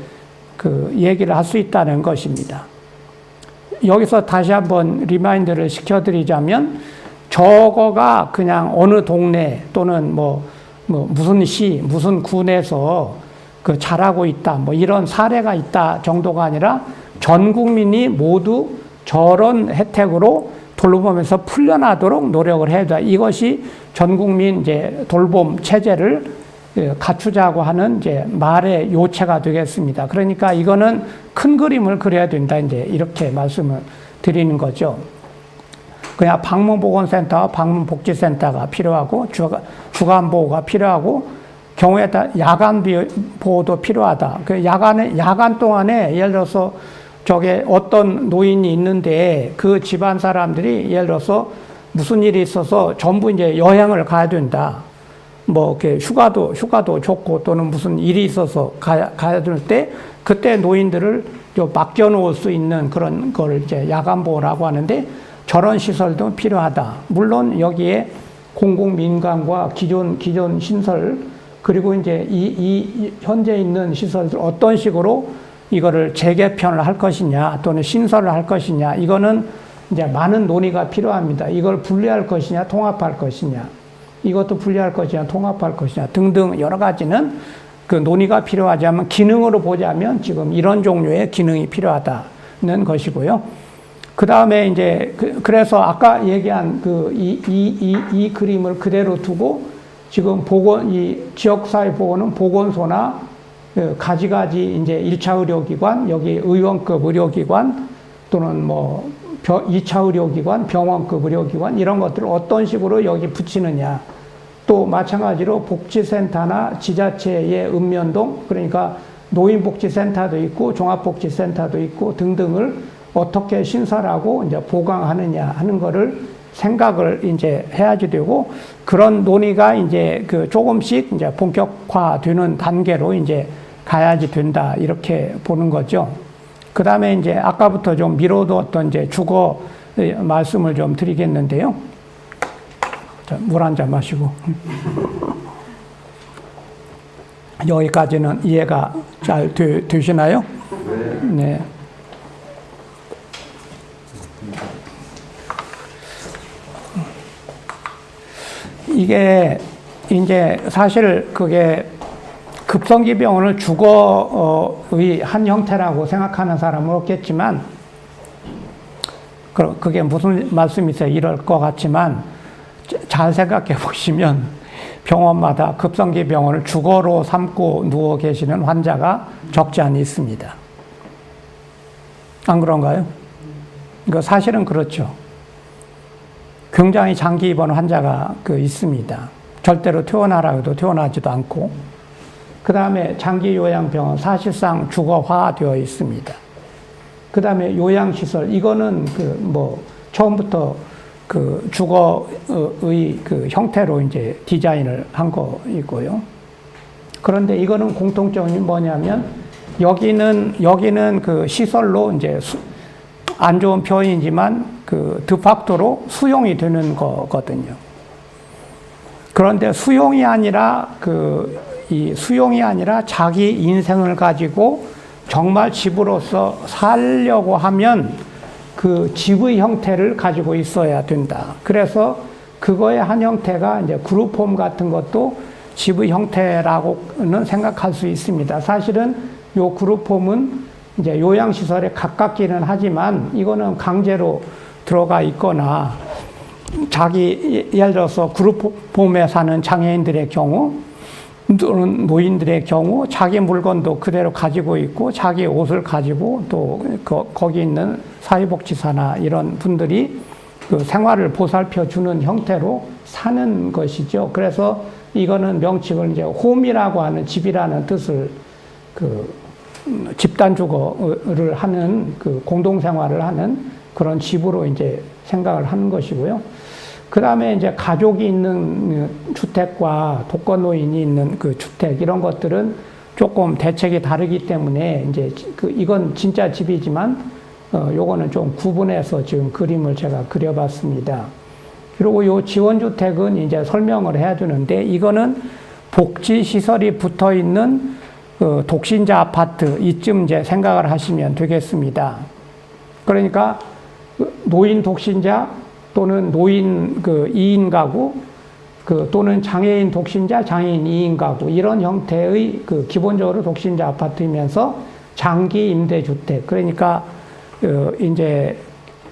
그 얘기를 할 수 있다는 것입니다. 여기서 다시 한번 리마인드를 시켜드리자면, 저거가 그냥 어느 동네 또는 무슨 시, 무슨 군에서 그 잘하고 있다, 이런 사례가 있다 정도가 아니라 전 국민이 모두 저런 혜택으로 돌봄에서 풀려나도록 노력을 해야 된다. 이것이 전 국민 이제 돌봄 체제를 갖추자고 하는 이제 말의 요체가 되겠습니다. 그러니까 이거는 큰 그림을 그려야 된다. 이제 이렇게 말씀을 드리는 거죠. 그냥 방문보건센터와 방문복지센터가 필요하고, 주간보호가 필요하고, 경우에 따라 야간 보호도 필요하다. 야간 동안에 예를 들어서 저게 어떤 노인이 있는데 그 집안 사람들이 예를 들어서 무슨 일이 있어서 전부 이제 여행을 가야 된다. 이렇게 휴가도 좋고 또는 무슨 일이 있어서 가야 될 때 그때 노인들을 맡겨놓을 수 있는 그런 걸 이제 야간보호라고 하는데, 저런 시설도 필요하다. 물론 여기에 공공민간과 기존 신설, 그리고 이제 이 현재 있는 시설들 어떤 식으로 이거를 재개편을 할 것이냐 또는 신설을 할 것이냐, 이거는 이제 많은 논의가 필요합니다. 이걸 분리할 것이냐, 통합할 것이냐, 이것도 분리할 것이냐, 통합할 것이냐 등등 여러 가지는 그 논의가 필요하지만 기능으로 보자면 지금 이런 종류의 기능이 필요하다는 것이고요. 그 다음에 이제 그래서 아까 얘기한 이 그림을 그대로 두고 지금 이 지역사회 보건은 보건소나 가지가지 이제 1차 의료기관, 여기 의원급 의료기관 또는 뭐 2차 의료기관, 병원급 의료기관 이런 것들을 어떤 식으로 여기 붙이느냐. 또 마찬가지로 복지센터나 지자체의 읍면동, 그러니까 노인복지센터도 있고 종합복지센터도 있고 등등을 어떻게 신설하고 이제 보강하느냐 하는 거를 생각을 이제 해야지 되고, 그런 논의가 이제 조금씩 이제 본격화되는 단계로 이제 가야지 된다 이렇게 보는 거죠. 그 다음에 이제 아까부터 좀 미뤄두었던 이제 주거 말씀을 좀 드리겠는데요. 물 한 잔 마시고. 여기까지는 이해가 잘 되시나요? 네. 이게 이제 사실 그게 급성기 병원을 주거의 한 형태라고 생각하는 사람은 없겠지만, 그게 무슨 말씀이세요? 이럴 것 같지만, 잘 생각해 보시면 병원마다 급성기 병원을 주거로 삼고 누워 계시는 환자가 적지 않이 있습니다. 안 그런가요? 이거 사실은 그렇죠. 굉장히 장기 입원 환자가 있습니다. 절대로 퇴원하라 해도 퇴원하지도 않고. 그 다음에 장기 요양병원 사실상 주거화되어 있습니다. 그 다음에 요양시설, 이거는 처음부터 주거의 형태로 이제 디자인을 한 거이고요. 그런데 이거는 공통점이 뭐냐면, 여기는 시설로 이제 안 좋은 표현이지만 드facto로 수용이 되는 거거든요. 그런데 수용이 아니라 자기 인생을 가지고 정말 집으로서 살려고 하면 그 집의 형태를 가지고 있어야 된다. 그래서 그거의 한 형태가 이제 그룹홈 같은 것도 집의 형태라고는 생각할 수 있습니다. 사실은 요 그룹홈은 이제 요양시설에 가깝기는 하지만 이거는 강제로 들어가 있거나, 예를 들어서 그룹홈에 사는 장애인들의 경우 또는 노인들의 경우 자기 물건도 그대로 가지고 있고 자기 옷을 가지고 또 거기 있는 사회복지사나 이런 분들이 생활을 보살펴 주는 형태로 사는 것이죠. 그래서 이거는 명칭을 이제 홈이라고 하는 집이라는 뜻을 집단 주거를 하는 공동생활을 하는 그런 집으로 이제 생각을 하는 것이고요. 그 다음에 이제 가족이 있는 주택과 독거노인이 있는 주택, 이런 것들은 조금 대책이 다르기 때문에 이제 이건 진짜 집이지만 요거는 좀 구분해서 지금 그림을 제가 그려봤습니다. 그리고 요 지원주택은 이제 설명을 해야 되는데, 이거는 복지시설이 붙어 있는 독신자 아파트, 이쯤 이제 생각을 하시면 되겠습니다. 그러니까 노인 독신자 또는 노인 2인 가구, 또는 장애인 독신자, 장애인 2인 가구, 이런 형태의 기본적으로 독신자 아파트이면서 장기 임대주택. 그러니까 이제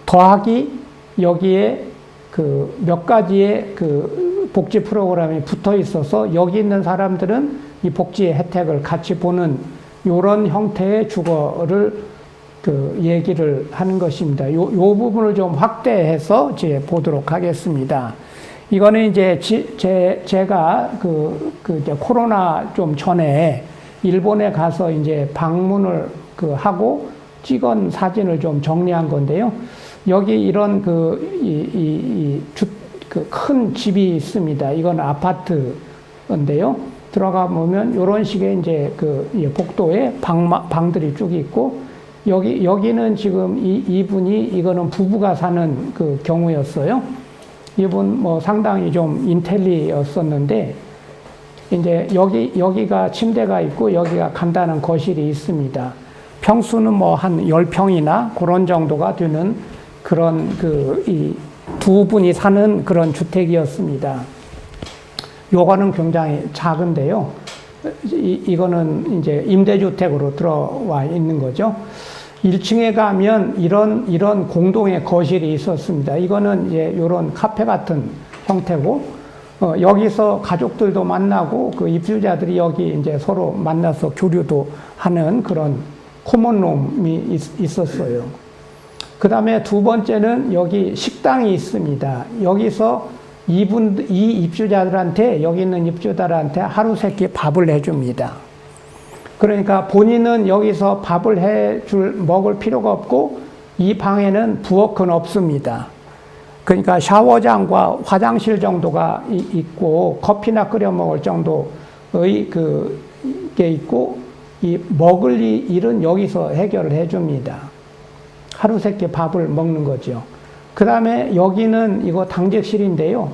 더하기 여기에 몇 가지의 복지 프로그램이 붙어 있어서 여기 있는 사람들은 이 복지의 혜택을 같이 보는 이런 형태의 주거를 얘기를 하는 것입니다. 요 부분을 좀 확대해서 이제 보도록 하겠습니다. 이거는 이제 제가 이제 코로나 좀 전에 일본에 가서 이제 방문을 하고 찍은 사진을 좀 정리한 건데요. 여기 이런 큰 집이 있습니다. 이건 아파트인데요. 들어가 보면 이런 식의 이제 복도에 방들이 쭉 있고, 여기는 지금 이분이, 이거는 부부가 사는 경우였어요. 이분 상당히 좀 인텔리였었는데, 이제 여기가 침대가 있고 여기가 간단한 거실이 있습니다. 평수는 한 10평이나 그런 정도가 되는 그런 이 두 분이 사는 그런 주택이었습니다. 요거는 굉장히 작은데요. 이거는 이제 임대주택으로 들어와 있는 거죠. 1층에 가면 이런 공동의 거실이 있었습니다. 이거는 이제 이런 카페 같은 형태고, 여기서 가족들도 만나고 그 입주자들이 여기 이제 서로 만나서 교류도 하는 그런 코먼룸이 있었어요. 그 다음에 두 번째는 여기 식당이 있습니다. 여기서 이 입주자들한테, 여기 있는 입주자들한테 하루 세끼 밥을 해줍니다. 그러니까 본인은 여기서 밥을 먹을 필요가 없고, 이 방에는 부엌은 없습니다. 그러니까 샤워장과 화장실 정도가 있고, 커피나 끓여 먹을 정도의 게 있고, 이 먹을 일은 여기서 해결을 해줍니다. 하루 세끼 밥을 먹는 거죠. 그 다음에 여기는 이거 당직실인데요.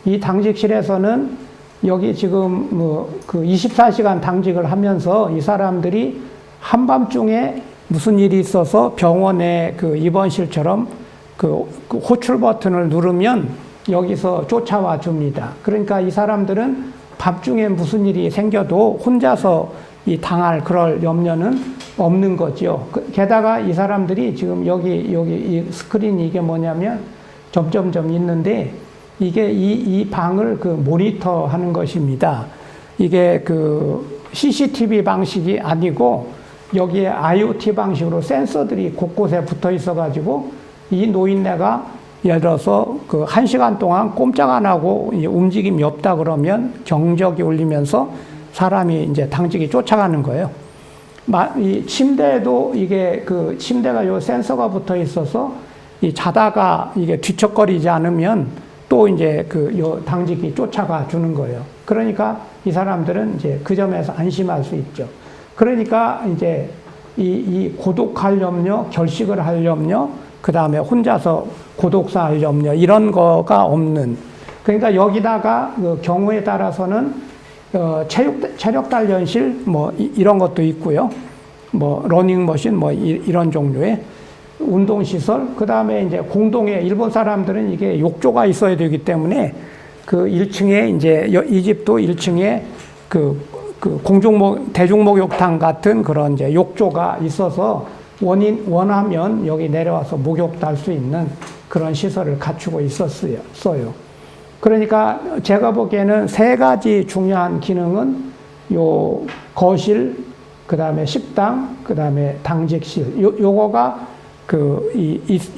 이 당직실에서는 여기 지금 그 24시간 당직을 하면서 이 사람들이 한밤중에 무슨 일이 있어서 병원에 그 입원실처럼 그 호출 버튼을 누르면 여기서 쫓아와 줍니다. 그러니까 이 사람들은 밤중에 무슨 일이 생겨도 혼자서 당할 그럴 염려는 없는 거죠. 게다가 이 사람들이 지금 여기 이 스크린이 이게 뭐냐면 점점점 있는데, 이게 이 방을 그 모니터 하는 것입니다. 이게 그 CCTV 방식이 아니고 여기에 IoT 방식으로 센서들이 곳곳에 붙어 있어 가지고 이 노인네가 예를 들어서 그 1시간 동안 꼼짝 안 하고 움직임이 없다 그러면 경적이 울리면서 사람이 이제 당직이 쫓아가는 거예요. 이 침대에도 이게 그 침대가 요 센서가 붙어 있어서 이 자다가 이게 뒤척거리지 않으면 또 이제 요 당직이 쫓아가 주는 거예요. 그러니까 이 사람들은 이제 그 점에서 안심할 수 있죠. 그러니까 이제 이 고독할 염려, 결식을 할 염려, 그 다음에 혼자서 고독사 할 염려, 이런 거가 없는. 그러니까 여기다가 그 경우에 따라서는 체력 단련실 뭐 이런 것도 있고요. 뭐 러닝머신 뭐 이런 종류의 운동 시설. 그다음에 이제 공동에 일본 사람들은 이게 욕조가 있어야 되기 때문에 그 1층에 이제 이 집도 1층에 그 대중목욕탕 같은 그런 이제 욕조가 있어서 원하면 여기 내려와서 목욕도 할 수 있는 그런 시설을 갖추고 있었어요. 그러니까 제가 보기에는 3가지 중요한 기능은 요 거실, 그 다음에 식당, 그 다음에 당직실, 요거가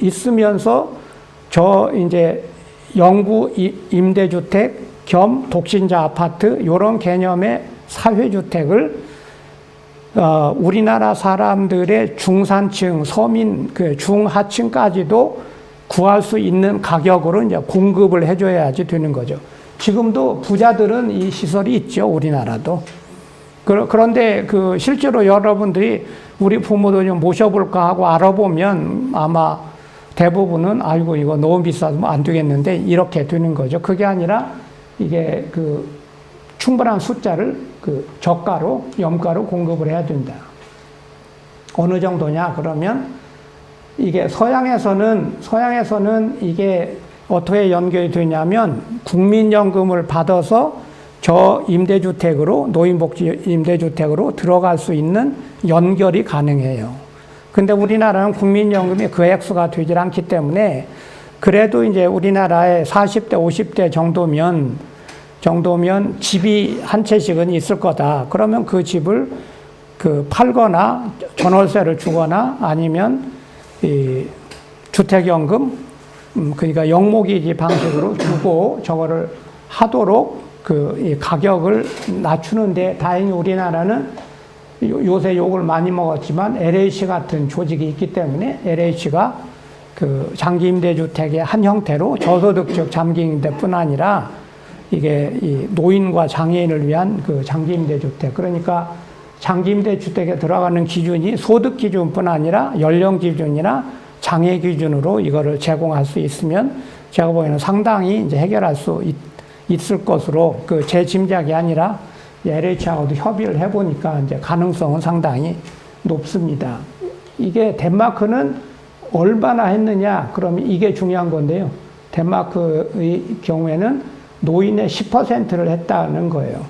있으면서 이제 영구 임대주택 겸 독신자 아파트, 요런 개념의 사회주택을 우리나라 사람들의 중산층, 서민, 그 중하층까지도 구할 수 있는 가격으로 이제 공급을 해줘야지 되는 거죠. 지금도 부자들은 이 시설이 있죠, 우리나라도. 그런데 실제로 여러분들이 우리 부모도 좀 모셔볼까 하고 알아보면 아마 대부분은 아이고 이거 너무 비싸서 안 되겠는데 이렇게 되는 거죠. 그게 아니라 이게 충분한 숫자를 저가로, 염가로 공급을 해야 된다. 어느 정도냐 그러면 이게 서양에서는 이게 어떻게 연결이 되냐면 국민연금을 받아서 저 임대주택으로, 노인복지 임대주택으로 들어갈 수 있는 연결이 가능해요. 근데 우리나라는 국민연금이 그 액수가 되질 않기 때문에 그래도 이제 우리나라에 40대, 50대 정도면 집이 한 채씩은 있을 거다. 그러면 그 집을 팔거나 전월세를 주거나 아니면 이 주택연금, 그러니까 영목이지 방식으로 주고 저거를 하도록 이 가격을 낮추는데, 다행히 우리나라는 요새 욕을 많이 먹었지만 LH 같은 조직이 있기 때문에 LH가 장기임대주택의 한 형태로 저소득적 장기임대뿐 아니라 이게 이 노인과 장애인을 위한 장기임대주택, 그러니까 장기임대주택에 들어가는 기준이 소득 기준뿐 아니라 연령 기준이나 장애 기준으로 이거를 제공할 수 있으면 제가 보기에는 상당히 이제 해결할 수 있을 것으로 제 짐작이 아니라 LH하고도 협의를 해보니까 이제 가능성은 상당히 높습니다. 이게 덴마크는 얼마나 했느냐? 그러면 이게 중요한 건데요. 덴마크의 경우에는 노인의 10%를 했다는 거예요.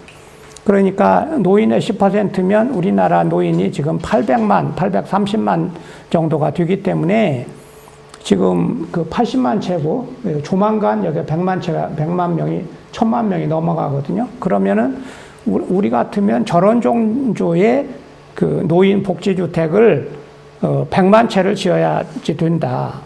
그러니까 노인의 10%면 우리나라 노인이 지금 830만 정도가 되기 때문에 지금 그 80만 채고 조만간 여기 100만 명이 1000만 명이 넘어가거든요. 그러면은 우리 같으면 저런 정도의 그 노인 복지주택을 100만 채를 지어야지 된다.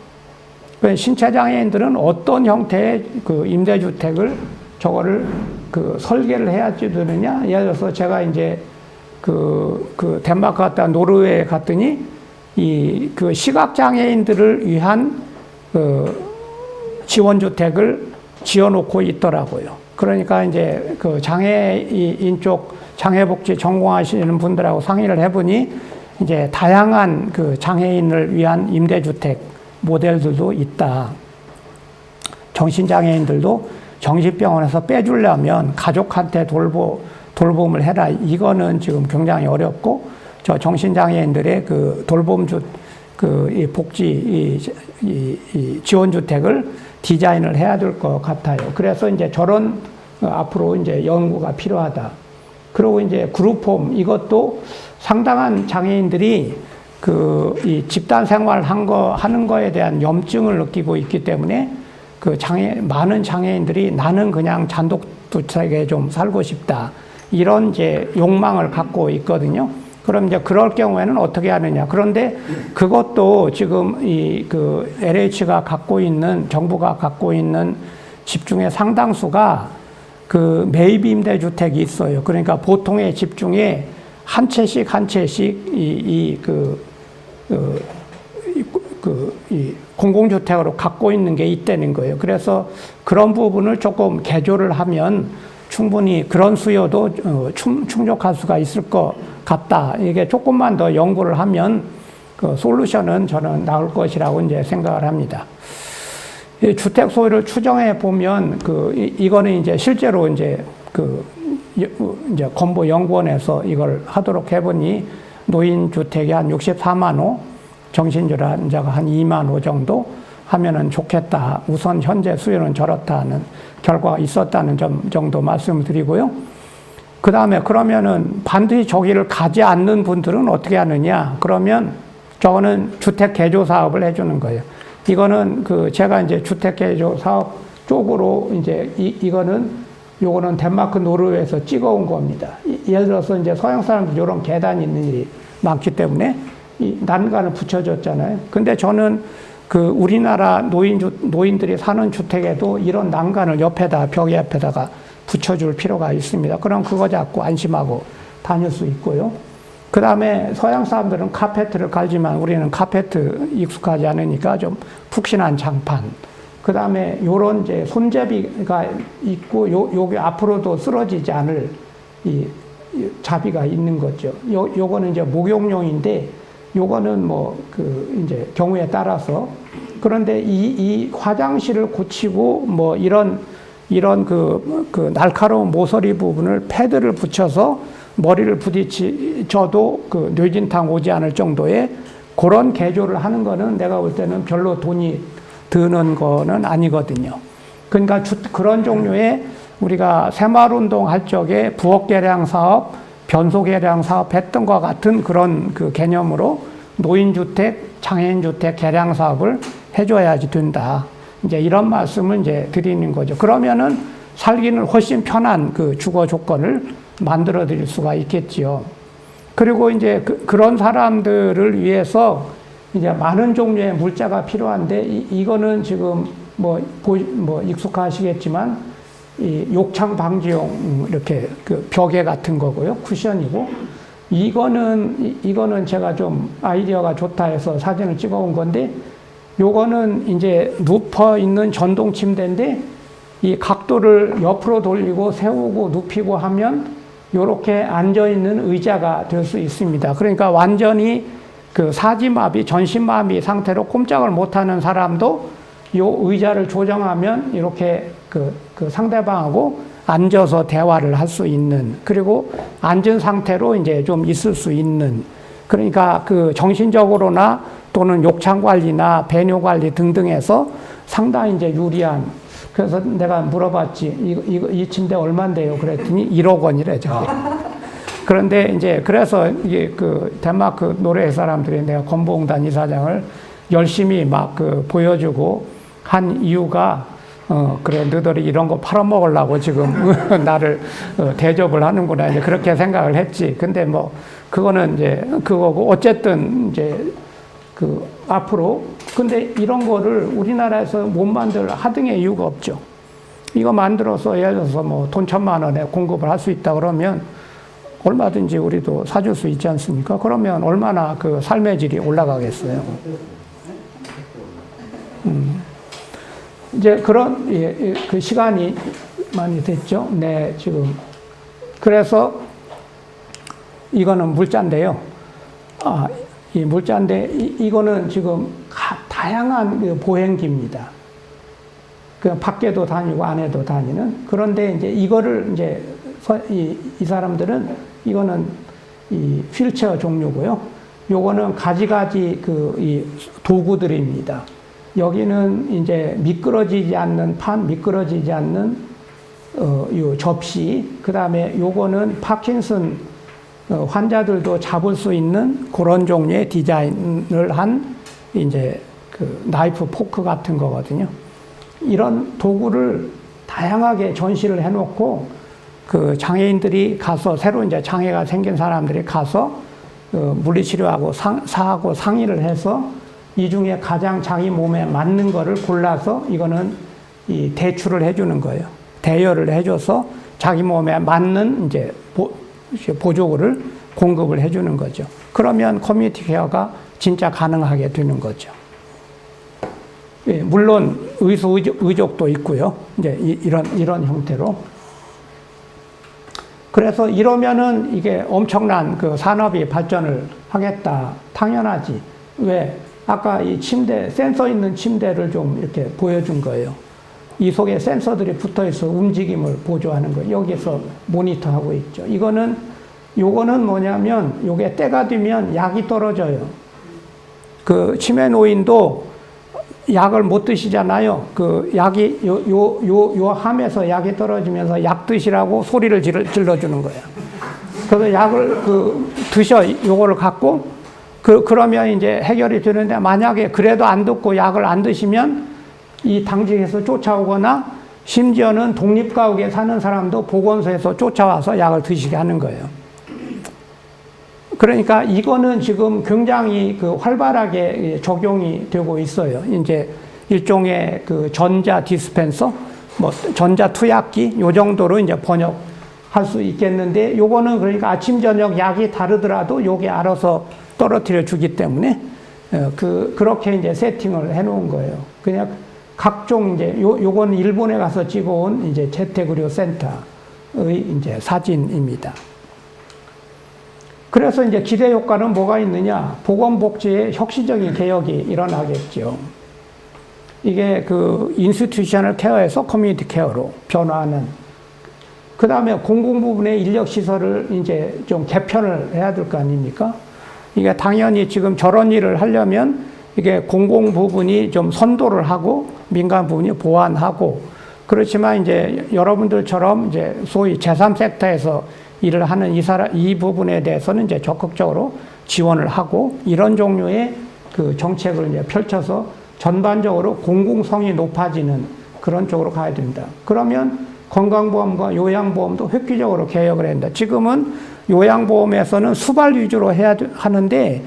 신체 장애인들은 어떤 형태의 그 임대주택을 저거를 그 설계를 해야지 되느냐? 예를 들어서 제가 이제 그 덴마크 갔다 노르웨이 갔더니 이 그 시각 장애인들을 위한 지원주택을 지어놓고 있더라고요. 그러니까 이제 그 장애인 쪽 장애복지 전공하시는 분들하고 상의를 해보니 이제 다양한 그 장애인을 위한 임대주택 모델들도 있다. 정신장애인들도 정신병원에서 빼주려면 가족한테 돌봄을 해라. 이거는 지금 굉장히 어렵고, 저 정신장애인들의 그 이 복지, 이 지원주택을 디자인을 해야 될 것 같아요. 그래서 이제 저런 앞으로 이제 연구가 필요하다. 그리고 이제 그룹홈, 이것도 상당한 장애인들이 이 집단 생활 하는 거에 대한 염증을 느끼고 있기 때문에 많은 장애인들이 나는 그냥 단독주택에 좀 살고 싶다. 이런 이제 욕망을 갖고 있거든요. 그럼 이제 그럴 경우에는 어떻게 하느냐. 그런데 그것도 지금 LH가 정부가 갖고 있는 집 중에 상당수가 그 매입 임대주택이 있어요. 그러니까 보통의 집 중에 한 채씩 이 공공주택으로 갖고 있는 게 있다는 거예요. 그래서 그런 부분을 조금 개조를 하면 충분히 그런 수요도 충족할 수가 있을 것 같다. 이게 조금만 더 연구를 하면 그 솔루션은 저는 나올 것이라고 이제 생각을 합니다. 주택 소유를 추정해 보면 이거는 이제 실제로 이제 이제 건보연구원에서 이걸 하도록 해보니 노인 주택이 한 64만 호, 정신질환자가 한 2만 호 정도 하면은 좋겠다. 우선 현재 수요는 저렇다는 결과가 있었다는 점 정도 말씀을 드리고요. 그 다음에 그러면은 반드시 저기를 가지 않는 분들은 어떻게 하느냐? 그러면 저거는 주택 개조 사업을 해주는 거예요. 이거는 제가 이제 주택 개조 사업 쪽으로 이제 요거는 덴마크 노르웨이에서 찍어온 겁니다. 예를 들어서 이제 서양 사람들 이런 계단이 있는 일이 많기 때문에 이 난간을 붙여줬잖아요. 근데 저는 우리나라 노인들이 사는 주택에도 이런 난간을 벽 옆에다가 붙여줄 필요가 있습니다. 그럼 그거 잡고 안심하고 다닐 수 있고요. 그 다음에 서양 사람들은 카페트를 깔지만 우리는 카페트 익숙하지 않으니까 좀 푹신한 장판. 그 다음에 요런 이제 손잡이가 있고 요게 앞으로도 쓰러지지 않을 이 자비가 있는 거죠. 요거는 이제 목욕용인데 요거는 이제 경우에 따라서. 그런데 이 화장실을 고치고 이런 날카로운 모서리 부분을 패드를 붙여서 머리를 부딪혀도 뇌진탕 오지 않을 정도의 그런 개조를 하는 거는 내가 볼 때는 별로 돈이 드는 거는 아니거든요. 그러니까 그런 종류의 우리가 새마을운동 할 적에 부엌 개량 사업, 변소 개량 사업 했던 것 같은 그런 개념으로 노인주택, 장애인주택 개량 사업을 해줘야지 된다. 이제 이런 말씀을 이제 드리는 거죠. 그러면은 살기는 훨씬 편한 주거 조건을 만들어 드릴 수가 있겠지요. 그리고 이제 그런 사람들을 위해서 이제 많은 종류의 물자가 필요한데 이거는 지금 익숙하시겠지만 이 욕창 방지용 이렇게 벽에 같은 거고요. 쿠션이고 이거는 제가 좀 아이디어가 좋다 해서 사진을 찍어 온 건데 요거는 이제 눕혀 있는 전동 침대인데 이 각도를 옆으로 돌리고 세우고 눕히고 하면 요렇게 앉아 있는 의자가 될 수 있습니다. 그러니까 완전히 사지마비, 전신마비 상태로 꼼짝을 못하는 사람도 요 의자를 조정하면 이렇게 상대방하고 앉아서 대화를 할 수 있는, 그리고 앉은 상태로 이제 좀 있을 수 있는 그러니까 그 정신적으로나 또는 욕창 관리나 배뇨 관리 등등에서 상당히 이제 유리한. 그래서 내가 물어봤지. 이 침대 얼마인데요? 그랬더니 1억 원이래죠. 그런데 이제 그래서 이게 그 덴마크 노래 사람들이 내가 건보공단 이사장을 열심히 막 그 보여주고 한 이유가 그래 너희들이 이런 거 팔아먹으려고 지금 나를 대접을 하는구나 이제 그렇게 생각을 했지. 근데 뭐 그거는 이제 그거고 어쨌든 이제 그 앞으로 근데 이런 거를 우리나라에서 못 만들 하등의 이유가 없죠. 이거 만들어서 예를 들어서 뭐 돈 1,000만 원에 공급을 할 수 있다 그러면 얼마든지 우리도 사줄 수 있지 않습니까? 그러면 얼마나 그 삶의 질이 올라가겠어요. 이제 그런 그 시간이 많이 됐죠. 네, 지금 그래서 이거는 물자인데요. 이 물자인데 이거는 지금 다양한 그 보행기입니다. 그 밖에도 다니고 안에도 다니는. 그런데 이제 이거를 이제 이 사람들은 이거는 이 휠체어 종류고요. 요거는 가지가지 그 이 도구들입니다. 여기는 이제 미끄러지지 않는 판, 미끄러지지 않는 요 접시. 그다음에 요거는 파킨슨 환자들도 잡을 수 있는 그런 종류의 디자인을 한 이제 그 나이프 포크 같은 거거든요. 이런 도구를 다양하게 전시를 해놓고 그 장애인들이 가서 새로 이제 장애가 생긴 사람들이 가서 물리치료하고 사하고 상의를 해서 이 중에 가장 자기 몸에 맞는 거를 골라서 이거는 이 대출을 해주는 거예요. 대여를 해줘서 자기 몸에 맞는 이제 보조구를 공급을 해주는 거죠. 그러면 커뮤니티 케어가 진짜 가능하게 되는 거죠. 예, 물론 의족도 있고요. 이제 이런 형태로. 그래서 이러면은 이게 엄청난 그 산업이 발전을 하겠다. 당연하지. 왜? 아까 이 침대, 센서 있는 침대를 좀 이렇게 보여준 거예요. 이 속에 센서들이 붙어 있어 움직임을 보조하는 거예요. 여기서 모니터하고 있죠. 요거는 뭐냐면, 요게 때가 되면 약이 떨어져요. 그 치매 노인도 약을 못 드시잖아요. 그 약이 요 함에서 약이 떨어지면서 약 드시라고 소리를 질러주는 거예요. 그래서 약을 드셔 요거를 갖고 그러면 이제 해결이 되는데 만약에 그래도 안 듣고 약을 안 드시면 이 당직에서 쫓아오거나 심지어는 독립가옥에 사는 사람도 보건소에서 쫓아와서 약을 드시게 하는 거예요. 그러니까 이거는 지금 굉장히 그 활발하게 적용이 되고 있어요. 이제 일종의 그 전자 디스펜서, 뭐 전자 투약기 요 정도로 이제 번역할 수 있겠는데 요거는 그러니까 아침 저녁 약이 다르더라도 요게 알아서 떨어뜨려 주기 때문에 그렇게 이제 세팅을 해 놓은 거예요. 그냥 각종 이제 요거는 일본에 가서 찍어온 이제 재택의료 센터의 이제 사진입니다. 그래서 이제 기대 효과는 뭐가 있느냐? 보건복지의 혁신적인 개혁이 일어나겠죠. 이게 그 인스티튜셔널 케어에서 커뮤니티 케어로 변화하는. 그 다음에 공공 부분의 인력 시설을 이제 좀 개편을 해야 될 거 아닙니까? 이게 당연히 지금 저런 일을 하려면 이게 공공 부분이 좀 선도를 하고 민간 부분이 보완하고 그렇지만 이제 여러분들처럼 이제 소위 제3섹터에서 일을 하는 이 부분에 대해서는 이제 적극적으로 지원을 하고 이런 종류의 그 정책을 이제 펼쳐서 전반적으로 공공성이 높아지는 그런 쪽으로 가야 됩니다. 그러면 건강보험과 요양보험도 획기적으로 개혁을 해야 된다. 지금은 요양보험에서는 수발 위주로 해야 하는데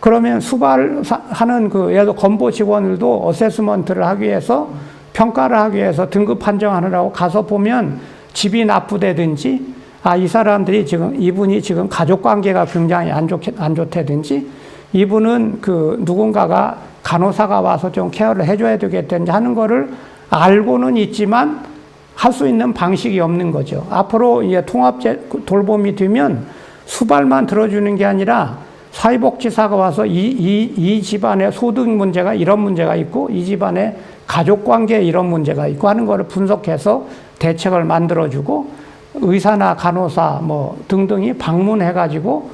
그러면 수발하는 그 예를 들어 건보 직원들도 어세스먼트를 하기 위해서 평가를 하기 위해서 등급 판정하느라고 가서 보면 집이 나쁘다든지 이 사람들이 이분이 지금 가족 관계가 굉장히 안 좋다든지 이분은 그 누군가가 간호사가 와서 좀 케어를 해줘야 되겠다든지 하는 거를 알고는 있지만 할 수 있는 방식이 없는 거죠. 앞으로 이제 통합 돌봄이 되면 수발만 들어주는 게 아니라 사회복지사가 와서 이 집안의 소득 문제가 이런 문제가 있고 이 집안의 가족 관계에 이런 문제가 있고 하는 거를 분석해서 대책을 만들어주고 의사나 간호사 뭐 등등이 방문해가지고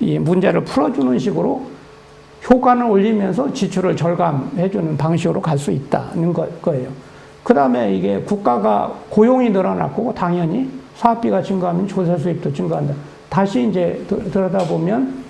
이 문제를 풀어주는 식으로 효과는 올리면서 지출을 절감해주는 방식으로 갈 수 있다는 거예요. 그 다음에 이게 국가가 고용이 늘어났고 당연히 사업비가 증가하면 조세 수입도 증가한다. 다시 이제 들여다보면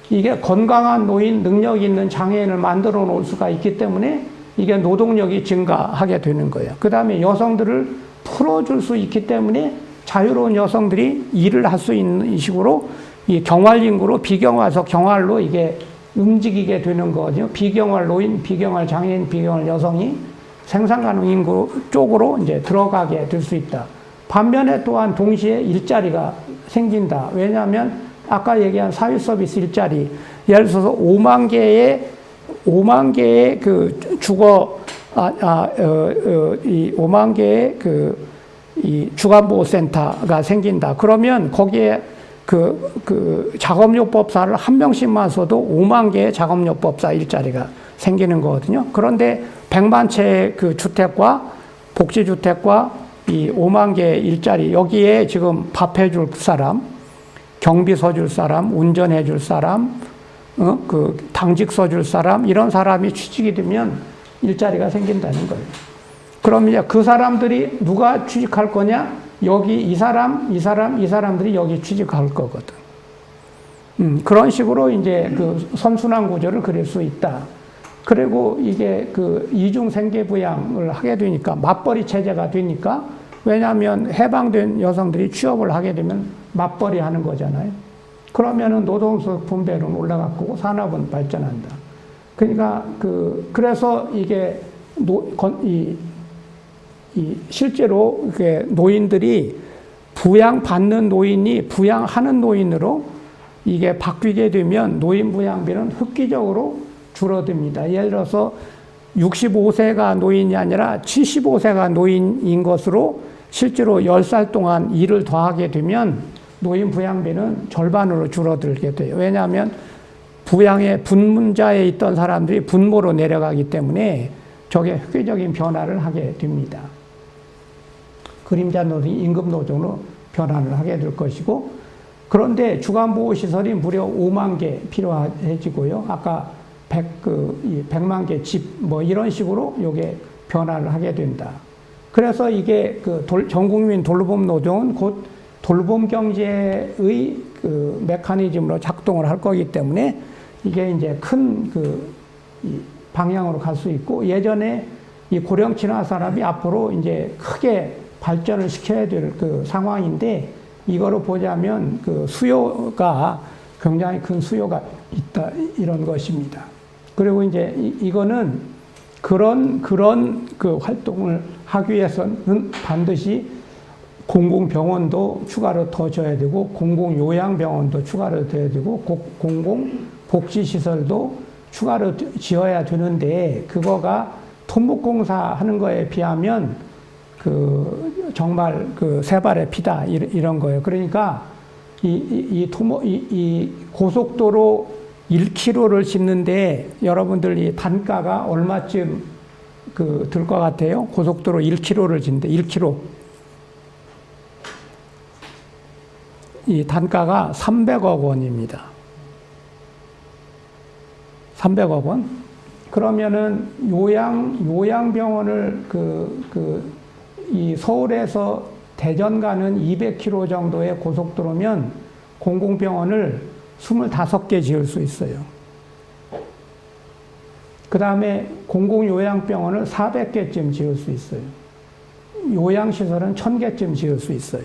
이게 건강한 노인, 능력 있는 장애인을 만들어 놓을 수가 있기 때문에 이게 노동력이 증가하게 되는 거예요. 그 다음에 여성들을 풀어줄 수 있기 때문에 자유로운 여성들이 일을 할 수 있는 식으로 이 경활 인구로 비경화에서 경활로 이게 움직이게 되는 거죠. 비경활 노인, 비경활 장애인, 비경활 여성이 생산 가능 인구 쪽으로 이제 들어가게 될 수 있다. 반면에 또한 동시에 일자리가 생긴다. 왜냐하면 아까 얘기한 사회 서비스 일자리, 예를 들어서 5만 개의 그 주거, 이 5만 개의 이 주간보호센터가 생긴다. 그러면 거기에 그 작업요법사를 한 명씩만 써도 5만 개의 작업요법사 일자리가 생기는 거거든요. 그런데 100만 채의 그 주택과 복지주택과 이 5만 개의 일자리, 여기에 지금 밥 해줄 사람, 경비 서줄 사람, 운전해 줄 사람, 그 당직 서줄 사람, 이런 사람이 취직이 되면 일자리가 생긴다는 거예요. 그럼 이제 그 사람들이 누가 취직할 거냐? 여기 이 사람들이 여기 취직할 거거든. 그런 식으로 이제 그 선순환 구조를 그릴 수 있다. 그리고 이게 그 이중 생계 부양을 하게 되니까 맞벌이 체제가 되니까, 왜냐하면 해방된 여성들이 취업을 하게 되면 맞벌이 하는 거잖아요. 그러면은 노동력 분배는 올라가고 산업은 발전한다. 그러니까 그래서 이게 실제로 이게 노인들이 부양받는 노인이 부양하는 노인으로 이게 바뀌게 되면 노인 부양비는 획기적으로 줄어듭니다. 예를 들어서 65세가 노인이 아니라 75세가 노인인 것으로 실제로 10살 동안 일을 더하게 되면 노인 부양비는 절반으로 줄어들게 돼요. 왜냐하면 부양의 분문자에 있던 사람들이 분모로 내려가기 때문에 저게 획기적인 변화를 하게 됩니다. 그림자 노동이 임금 노동으로 변화를 하게 될 것이고, 그런데 주간보호시설이 무려 5만 개 필요해지고요. 아까 100만 개 집, 뭐 이런 식으로 이게 변화를 하게 된다. 그래서 이게 전국민 돌봄 노동은 곧 돌봄 경제의 그 메커니즘으로 작동을 할 거기 때문에 이게 이제 큰 이 방향으로 갈 수 있고, 예전에 이 고령 친화 산업이 앞으로 이제 크게 발전을 시켜야 될 그 상황인데, 이거로 보자면 그 수요가 굉장히 큰 수요가 있다, 이런 것입니다. 그리고 이제 이거는 그런 그 활동을 하기 위해서는 반드시 공공병원도 추가로 더 줘야 되고, 공공요양병원도 추가로 줘야 되고, 공공복지시설도 추가로 지어야 되는데, 그거가 토목공사 하는 거에 비하면 정말 세 발의 피다, 이런 거예요. 그러니까 이 고속도로 1km를 짓는데 여러분들 이 단가가 얼마쯤 들 것 같아요? 고속도로 1km를 짓는데 1km. 이 단가가 300억 원입니다. 300억 원? 그러면은 요양병원을 이 서울에서 대전 가는 200km 정도의 고속도로면 공공병원을 25개 지을 수 있어요. 그 다음에 공공요양병원을 400개쯤 지을 수 있어요. 요양시설은 1000개쯤 지을 수 있어요.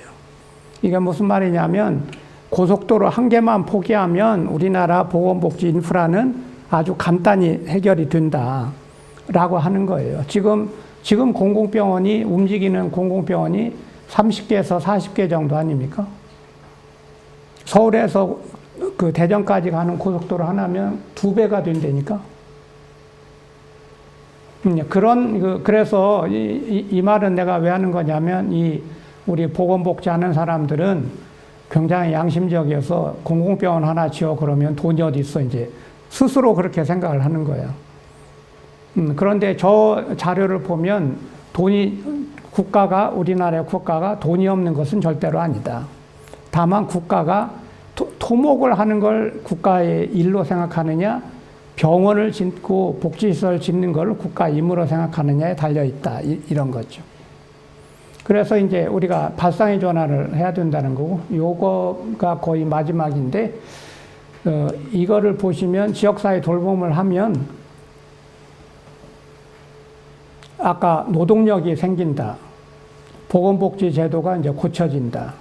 이게 무슨 말이냐면, 고속도로 한 개만 포기하면 우리나라 보건복지 인프라는 아주 간단히 해결이 된다라고 하는 거예요. 지금 공공병원이, 움직이는 공공병원이 30개에서 40개 정도 아닙니까? 서울에서 대전까지 가는 고속도로 하나면 2배가 된다니까? 그래서 이 말은 내가 왜 하는 거냐면, 우리 보건복지 하는 사람들은 굉장히 양심적이어서 공공병원 하나 지어 그러면 돈이 어디 있어, 이제. 스스로 그렇게 생각을 하는 거예요. 그런데 저 자료를 보면 우리나라의 국가가 돈이 없는 것은 절대로 아니다. 다만 국가가 토목을 하는 걸 국가의 일로 생각하느냐, 병원을 짓고 복지시설 짓는 걸 국가 임무로 생각하느냐에 달려 있다. 이런 거죠. 그래서 이제 우리가 발상의 전환을 해야 된다는 거고, 요거가 거의 마지막인데, 이거를 보시면 지역사회 돌봄을 하면 아까 노동력이 생긴다. 보건복지 제도가 이제 고쳐진다.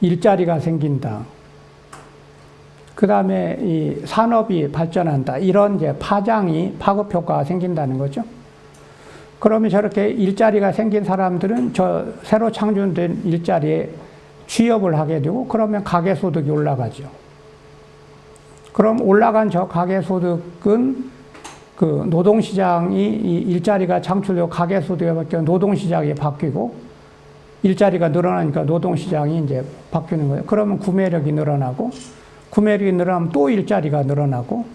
일자리가 생긴다. 그 다음에 이 산업이 발전한다. 이런 이제 파급 효과가 생긴다는 거죠. 그러면 저렇게 일자리가 생긴 사람들은 저 새로 창출된 일자리에 취업을 하게 되고, 그러면 가계소득이 올라가죠. 그럼 올라간 저 가계소득은 그 노동시장이 이 일자리가 창출되고 가계소득이 바뀌어 노동시장이 바뀌고, 일자리가 늘어나니까 노동시장이 이제 바뀌는 거예요. 그러면 구매력이 늘어나고, 구매력이 늘어나면 또 일자리가 늘어나고,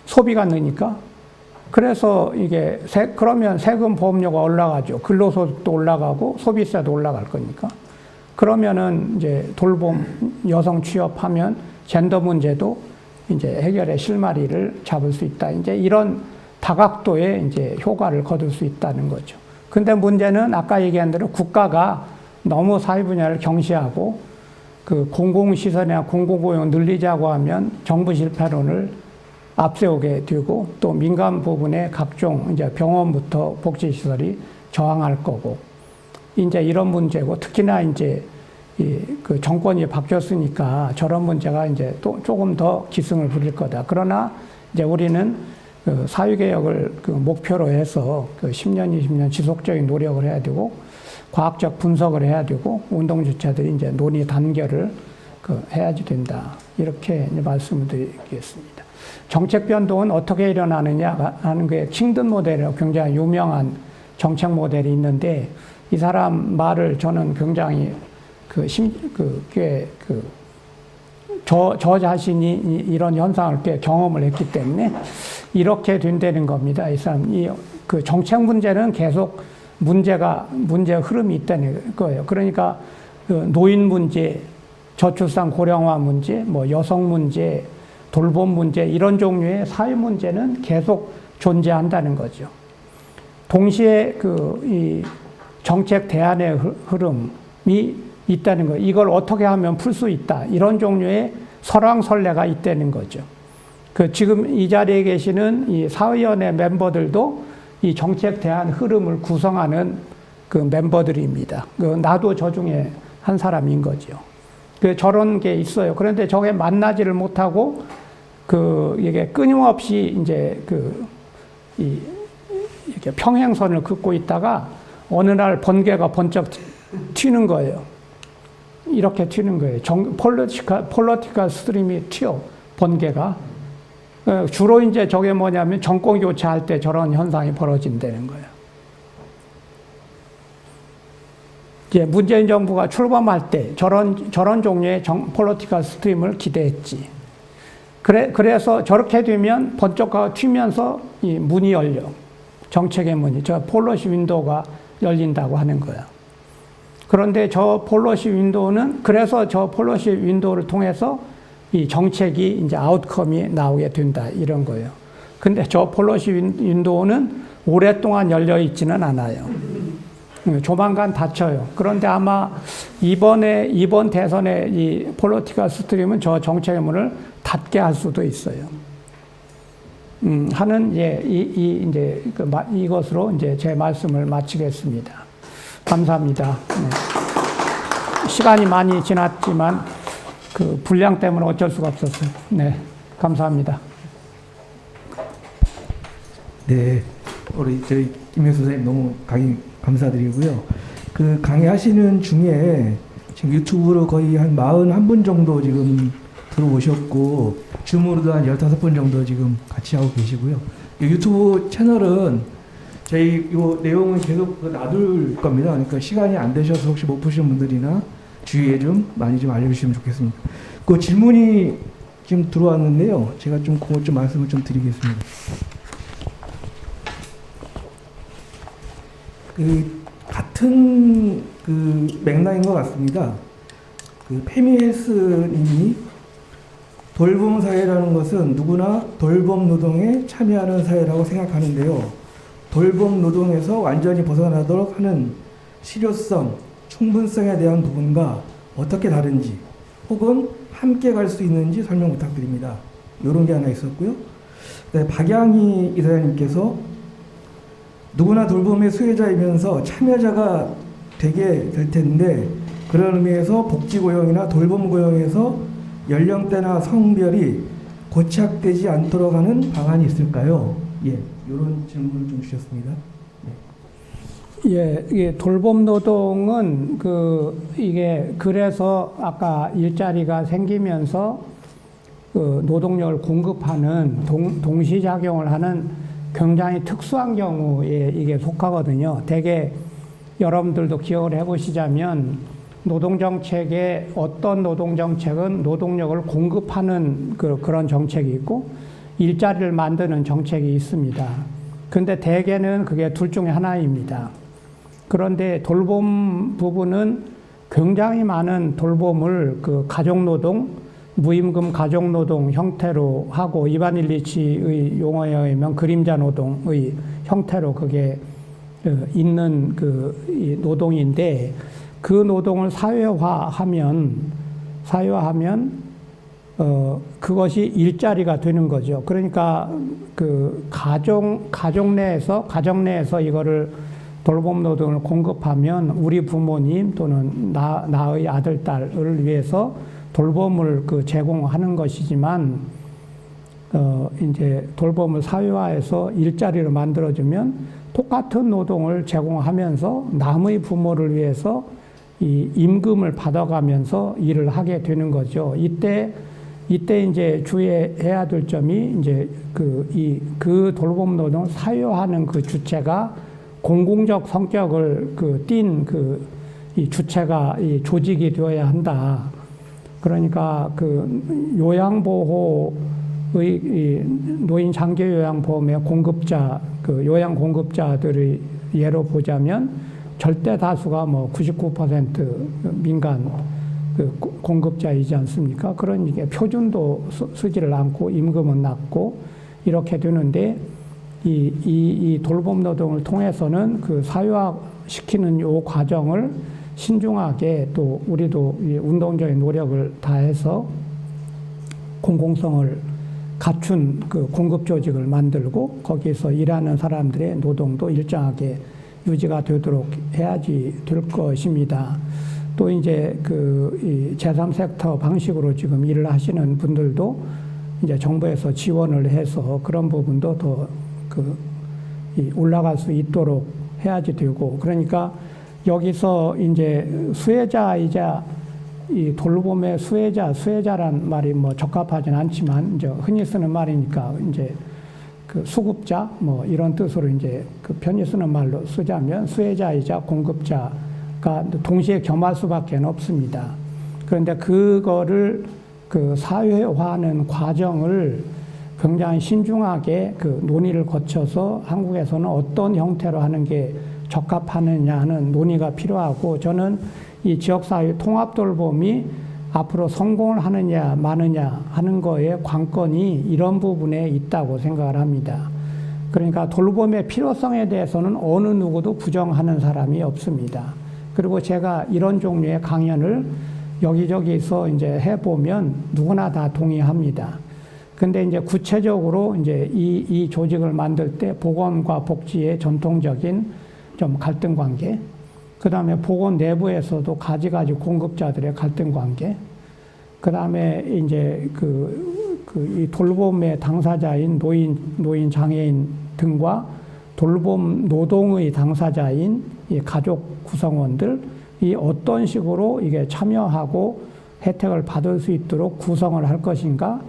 소비가 느니까. 그래서 이게 그러면 세금 보험료가 올라가죠. 근로소득도 올라가고 소비세도 올라갈 거니까. 그러면은 이제 돌봄, 여성 취업하면 젠더 문제도 이제 해결의 실마리를 잡을 수 있다. 이제 이런 다각도의 이제 효과를 거둘 수 있다는 거죠. 근데 문제는 아까 얘기한 대로 국가가 너무 사회 분야를 경시하고 그 공공시설이나 공공고용 늘리자고 하면 정부 실패론을 앞세우게 되고, 또 민간 부분에 각종 이제 병원부터 복지시설이 저항할 거고, 이제 이런 문제고, 특히나 이제 그 정권이 바뀌었으니까 저런 문제가 이제 또 조금 더 기승을 부릴 거다. 그러나 이제 우리는 그 사회개혁을 그 목표로 해서 그 10년, 20년 지속적인 노력을 해야 되고, 과학적 분석을 해야 되고, 운동주체들이 이제 논의 단결을 그 해야지 된다. 이렇게 이제 말씀을 드리겠습니다. 정책 변동은 어떻게 일어나느냐 하는 게 킹든 모델이라고 굉장히 유명한 정책 모델이 있는데, 이 사람 말을 저는 굉장히 저 자신이 이런 현상을 꽤 경험을 했기 때문에 이렇게 된다는 겁니다. 이 사람, 그 정책 문제는 계속 문제의 흐름이 있다는 거예요. 그러니까 그 노인 문제, 저출산 고령화 문제, 뭐 여성 문제, 돌봄 문제, 이런 종류의 사회 문제는 계속 존재한다는 거죠. 동시에 이 정책 대안의 흐름이 있다는 거예요. 이걸 어떻게 하면 풀 수 있다. 이런 종류의 설왕설래가 있다는 거죠. 지금 이 자리에 계시는 이 사회위원회 멤버들도 이 정책 대안 흐름을 구성하는 그 멤버들입니다. 나도 저 중에 한 사람인 거죠. 저런 게 있어요. 그런데 저게 만나지를 못하고, 이게 끊임없이 이제 이렇게 평행선을 긋고 있다가 어느 날 번개가 번쩍 튀는 거예요. 이렇게 튀는 거예요. 폴리티컬 스트림이 튀어, 번개가. 주로 이제 저게 뭐냐면 정권 교체할 때 저런 현상이 벌어진다는 거예요. 이제 문재인 정부가 출범할 때 저런 종류의 폴리티컬 스트림을 기대했지. 그래서 저렇게 되면 번쩍하고 튀면서 이 문이 열려. 정책의 문이. 저 폴러시 윈도우가 열린다고 하는 거야. 그런데 저 폴러시 윈도우는, 그래서 저 폴러시 윈도우를 통해서 이 정책이 이제 아웃컴이 나오게 된다. 이런 거예요. 근데 저 폴러시 윈도우는 오랫동안 열려 있지는 않아요. 조만간 닫혀요. 그런데 아마 이번 대선의 이 폴리티컬 스트림은 저 정책의 문을 닫게 할 수도 있어요. 하는 이제 이것으로 이제 제 말씀을 마치겠습니다. 감사합니다. 네. 시간이 많이 지났지만 그 분량 때문에 어쩔 수가 없었어요. 네, 감사합니다. 네, 우리 저희 김혜수 선생님 너무 강의 감사드리고요. 그 강의하시는 중에 지금 유튜브로 거의 한 41분 정도 지금 들어오셨고, 줌으로도 한 15분 정도 지금 같이 하고 계시고요. 이 유튜브 채널은 저희 이 내용은 계속 놔둘 겁니다. 그러니까 시간이 안 되셔서 혹시 못 보시는 분들이나 주위에 좀 많이 좀 알려주시면 좋겠습니다. 그 질문이 지금 들어왔는데요. 제가 좀 그것 좀 말씀을 좀 드리겠습니다. 같은 맥락인 것 같습니다. 그 페미헬스님이 돌봄 사회라는 것은 누구나 돌봄 노동에 참여하는 사회라고 생각하는데요. 돌봄 노동에서 완전히 벗어나도록 하는 실효성, 충분성에 대한 부분과 어떻게 다른지 혹은 함께 갈 수 있는지 설명 부탁드립니다. 이런 게 하나 있었고요. 네, 박양희 이사장님께서 누구나 돌봄의 수혜자이면서 참여자가 되게 될 텐데 그런 의미에서 복지고용이나 돌봄고용에서 연령대나 성별이 고착되지 않도록 하는 방안이 있을까요? 예, 이런 질문을 좀 주셨습니다. 예, 이게 돌봄 노동은 이게 그래서 아까 일자리가 생기면서 그 노동력을 공급하는 동시작용을 하는 굉장히 특수한 경우에 이게 속하거든요. 대개 여러분들도 기억을 해보시자면 노동정책의 어떤 노동정책은 노동력을 공급하는 그런 정책이 있고 일자리를 만드는 정책이 있습니다. 근데 대개는 그게 둘 중에 하나입니다. 그런데 돌봄 부분은 굉장히 많은 돌봄을 그 가족노동, 무임금 가족노동 형태로 하고 이바닐리치의 용어에 의하면 그림자 노동의 형태로 그게 있는 이 노동인데 그 노동을 사회화하면 그것이 일자리가 되는 거죠. 그러니까 그 가정 내에서 이거를 돌봄 노동을 공급하면 우리 부모님 또는 나의 아들, 딸을 위해서 돌봄을 제공하는 것이지만, 이제 돌봄을 사회화해서 일자리를 만들어주면 똑같은 노동을 제공하면서 남의 부모를 위해서 이 임금을 받아가면서 일을 하게 되는 거죠. 이때 이제 주의해야 될 점이 이제 그 돌봄 노동을 사회화하는 그 주체가 공공적 성격을 띈 이 주체가 이 조직이 되어야 한다. 그러니까 요양보호의 노인 장기 요양보험의 공급자, 요양 공급자들의 예로 보자면 절대 다수가 99% 민간 공급자이지 않습니까? 그런 이게 표준도 쓰지를 않고 임금은 낮고 이렇게 되는데 이 돌봄 노동을 통해서는 사회화시키는 요 과정을 신중하게 또 우리도 운동적인 노력을 다해서 공공성을 갖춘 공급 조직을 만들고 거기서 일하는 사람들의 노동도 일정하게 유지가 되도록 해야지 될 것입니다. 또 이제 이 제3섹터 방식으로 지금 일을 하시는 분들도 이제 정부에서 지원을 해서 그런 부분도 더 올라갈 수 있도록 해야지 되고, 그러니까 여기서 이제 수혜자이자 이 돌봄의 수혜자란 말이 적합하진 않지만 이제 흔히 쓰는 말이니까 이제 수급자 이런 뜻으로 이제 편히 쓰는 말로 쓰자면 수혜자이자 공급자가 동시에 겸할 수밖에 없습니다. 그런데 그거를 사회화하는 과정을 굉장히 신중하게 논의를 거쳐서 한국에서는 어떤 형태로 하는 게 적합하느냐 하는 논의가 필요하고, 저는 이 지역사회 통합돌봄이 앞으로 성공을 하느냐 마느냐 하는 거에 관건이 이런 부분에 있다고 생각을 합니다. 그러니까 돌봄의 필요성에 대해서는 어느 누구도 부정하는 사람이 없습니다. 그리고 제가 이런 종류의 강연을 여기저기서 이제 해보면 누구나 다 동의합니다. 근데 이제 구체적으로 이제 이 조직을 만들 때 보건과 복지의 전통적인 좀 갈등 관계, 그 다음에 보건 내부에서도 가지 공급자들의 갈등 관계, 그 다음에 이제 이 돌봄의 당사자인 노인 장애인 등과 돌봄 노동의 당사자인 이 가족 구성원들, 이 어떤 식으로 이게 참여하고 혜택을 받을 수 있도록 구성을 할 것인가,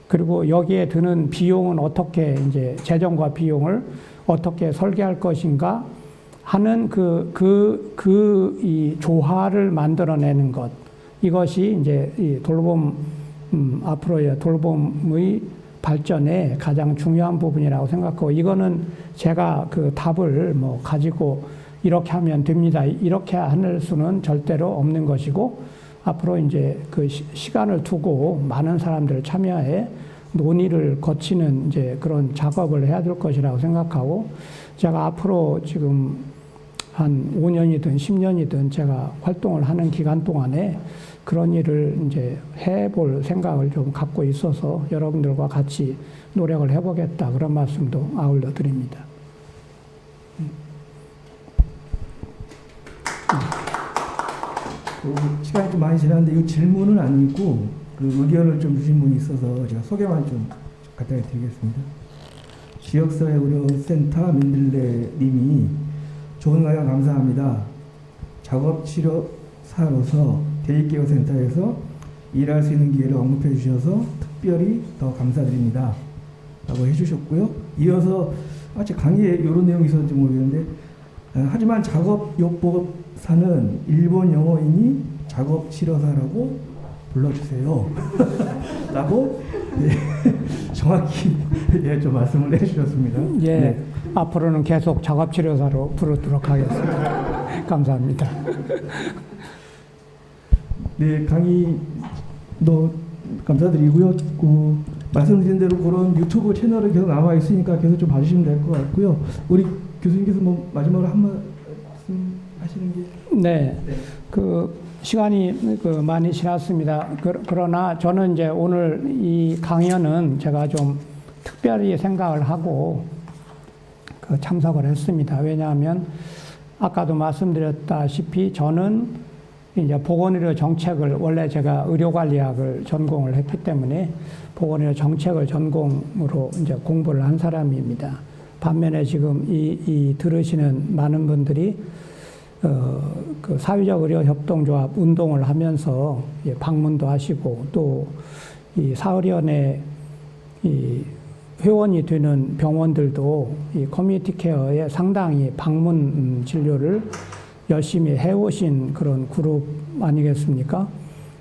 그리고 여기에 드는 비용은 어떻게 이제 재정과 비용을 어떻게 설계할 것인가 하는 이 조화를 만들어내는 것, 이것이 이제 이 돌봄 앞으로의 돌봄의 발전에 가장 중요한 부분이라고 생각하고, 이거는 제가 답을 가지고 이렇게 하면 됩니다, 이렇게 할 수는 절대로 없는 것이고, 앞으로 이제 그 시간을 두고 많은 사람들을 참여해 논의를 거치는 이제 그런 작업을 해야 될 것이라고 생각하고, 제가 앞으로 지금 한 5년이든 10년이든 제가 활동을 하는 기간 동안에 그런 일을 이제 해볼 생각을 좀 갖고 있어서 여러분들과 같이 노력을 해보겠다, 그런 말씀도 아울러 드립니다. 시간이 좀 많이 지났는데 이 질문은 아니고 그 의견을 좀 주신 분이 있어서 제가 소개만 좀 간단히 드리겠습니다. 지역사회 의료센터 민들레님이 좋은 강연 감사합니다. 작업치료사로서 대입개발센터에서 일할 수 있는 기회를 언급해 주셔서 특별히 더 감사드립니다. 라고 해주셨고요. 이어서 아직 강의에 이런 내용이 있었는지 모르겠는데, 하지만 작업요법사는 일본 영어이니 작업치료사라고 불러주세요. 라고 정확히 좀 말씀을 해주셨습니다. 예, 네. 앞으로는 계속 작업치료사로 부르도록 하겠습니다. 감사합니다. 네, 강의도 감사드리고요. 말씀드린 대로 그런 유튜브 채널이 계속 남아 있으니까 계속 좀 봐주시면 될 것 같고요. 우리 교수님께서 뭐 마지막으로 한 말씀 하시는 게? 네, 그 시간이 많이 지났습니다. 그러나 저는 이제 오늘 이 강연은 제가 좀 특별히 생각을 하고 참석을 했습니다. 왜냐하면 아까도 말씀드렸다시피 저는 이제 보건의료 정책을, 원래 제가 의료관리학을 전공을 했기 때문에 보건의료 정책을 전공으로 이제 공부를 한 사람입니다. 반면에 지금 이 들으시는 많은 분들이 그 사회적 의료 협동조합 운동을 하면서 방문도 하시고 또 이 사의련의 이 회원이 되는 병원들도 이 커뮤니티 케어에 상당히 방문 진료를 열심히 해오신 그런 그룹 아니겠습니까?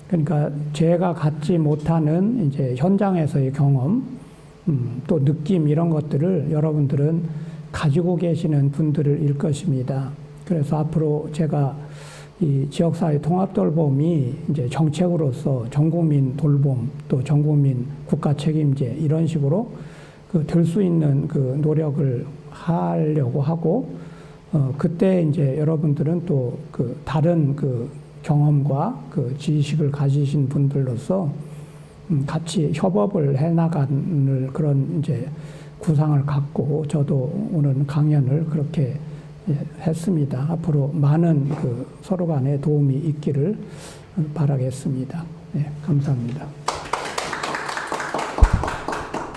그러니까 제가 갖지 못하는 이제 현장에서의 경험, 또 느낌, 이런 것들을 여러분들은 가지고 계시는 분들일 것입니다. 그래서 앞으로 제가 이 지역사회 통합돌봄이 이제 정책으로서 전국민 돌봄, 또 전국민 국가 책임제, 이런 식으로 될 수 있는 그 노력을 하려고 하고, 그때 이제 여러분들은 또 그 다른 그 경험과 그 지식을 가지신 분들로서 같이 협업을 해나가는 그런 이제 구상을 갖고 저도 오늘 강연을 그렇게 했습니다. 앞으로 많은 그 서로 간에 도움이 있기를 바라겠습니다. 네, 감사합니다.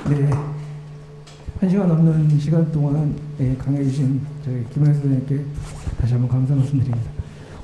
네. 1시간 넘는 시간 동안 강해 주신 저희 김학수 선생님께 다시 한번 감사 말씀드립니다.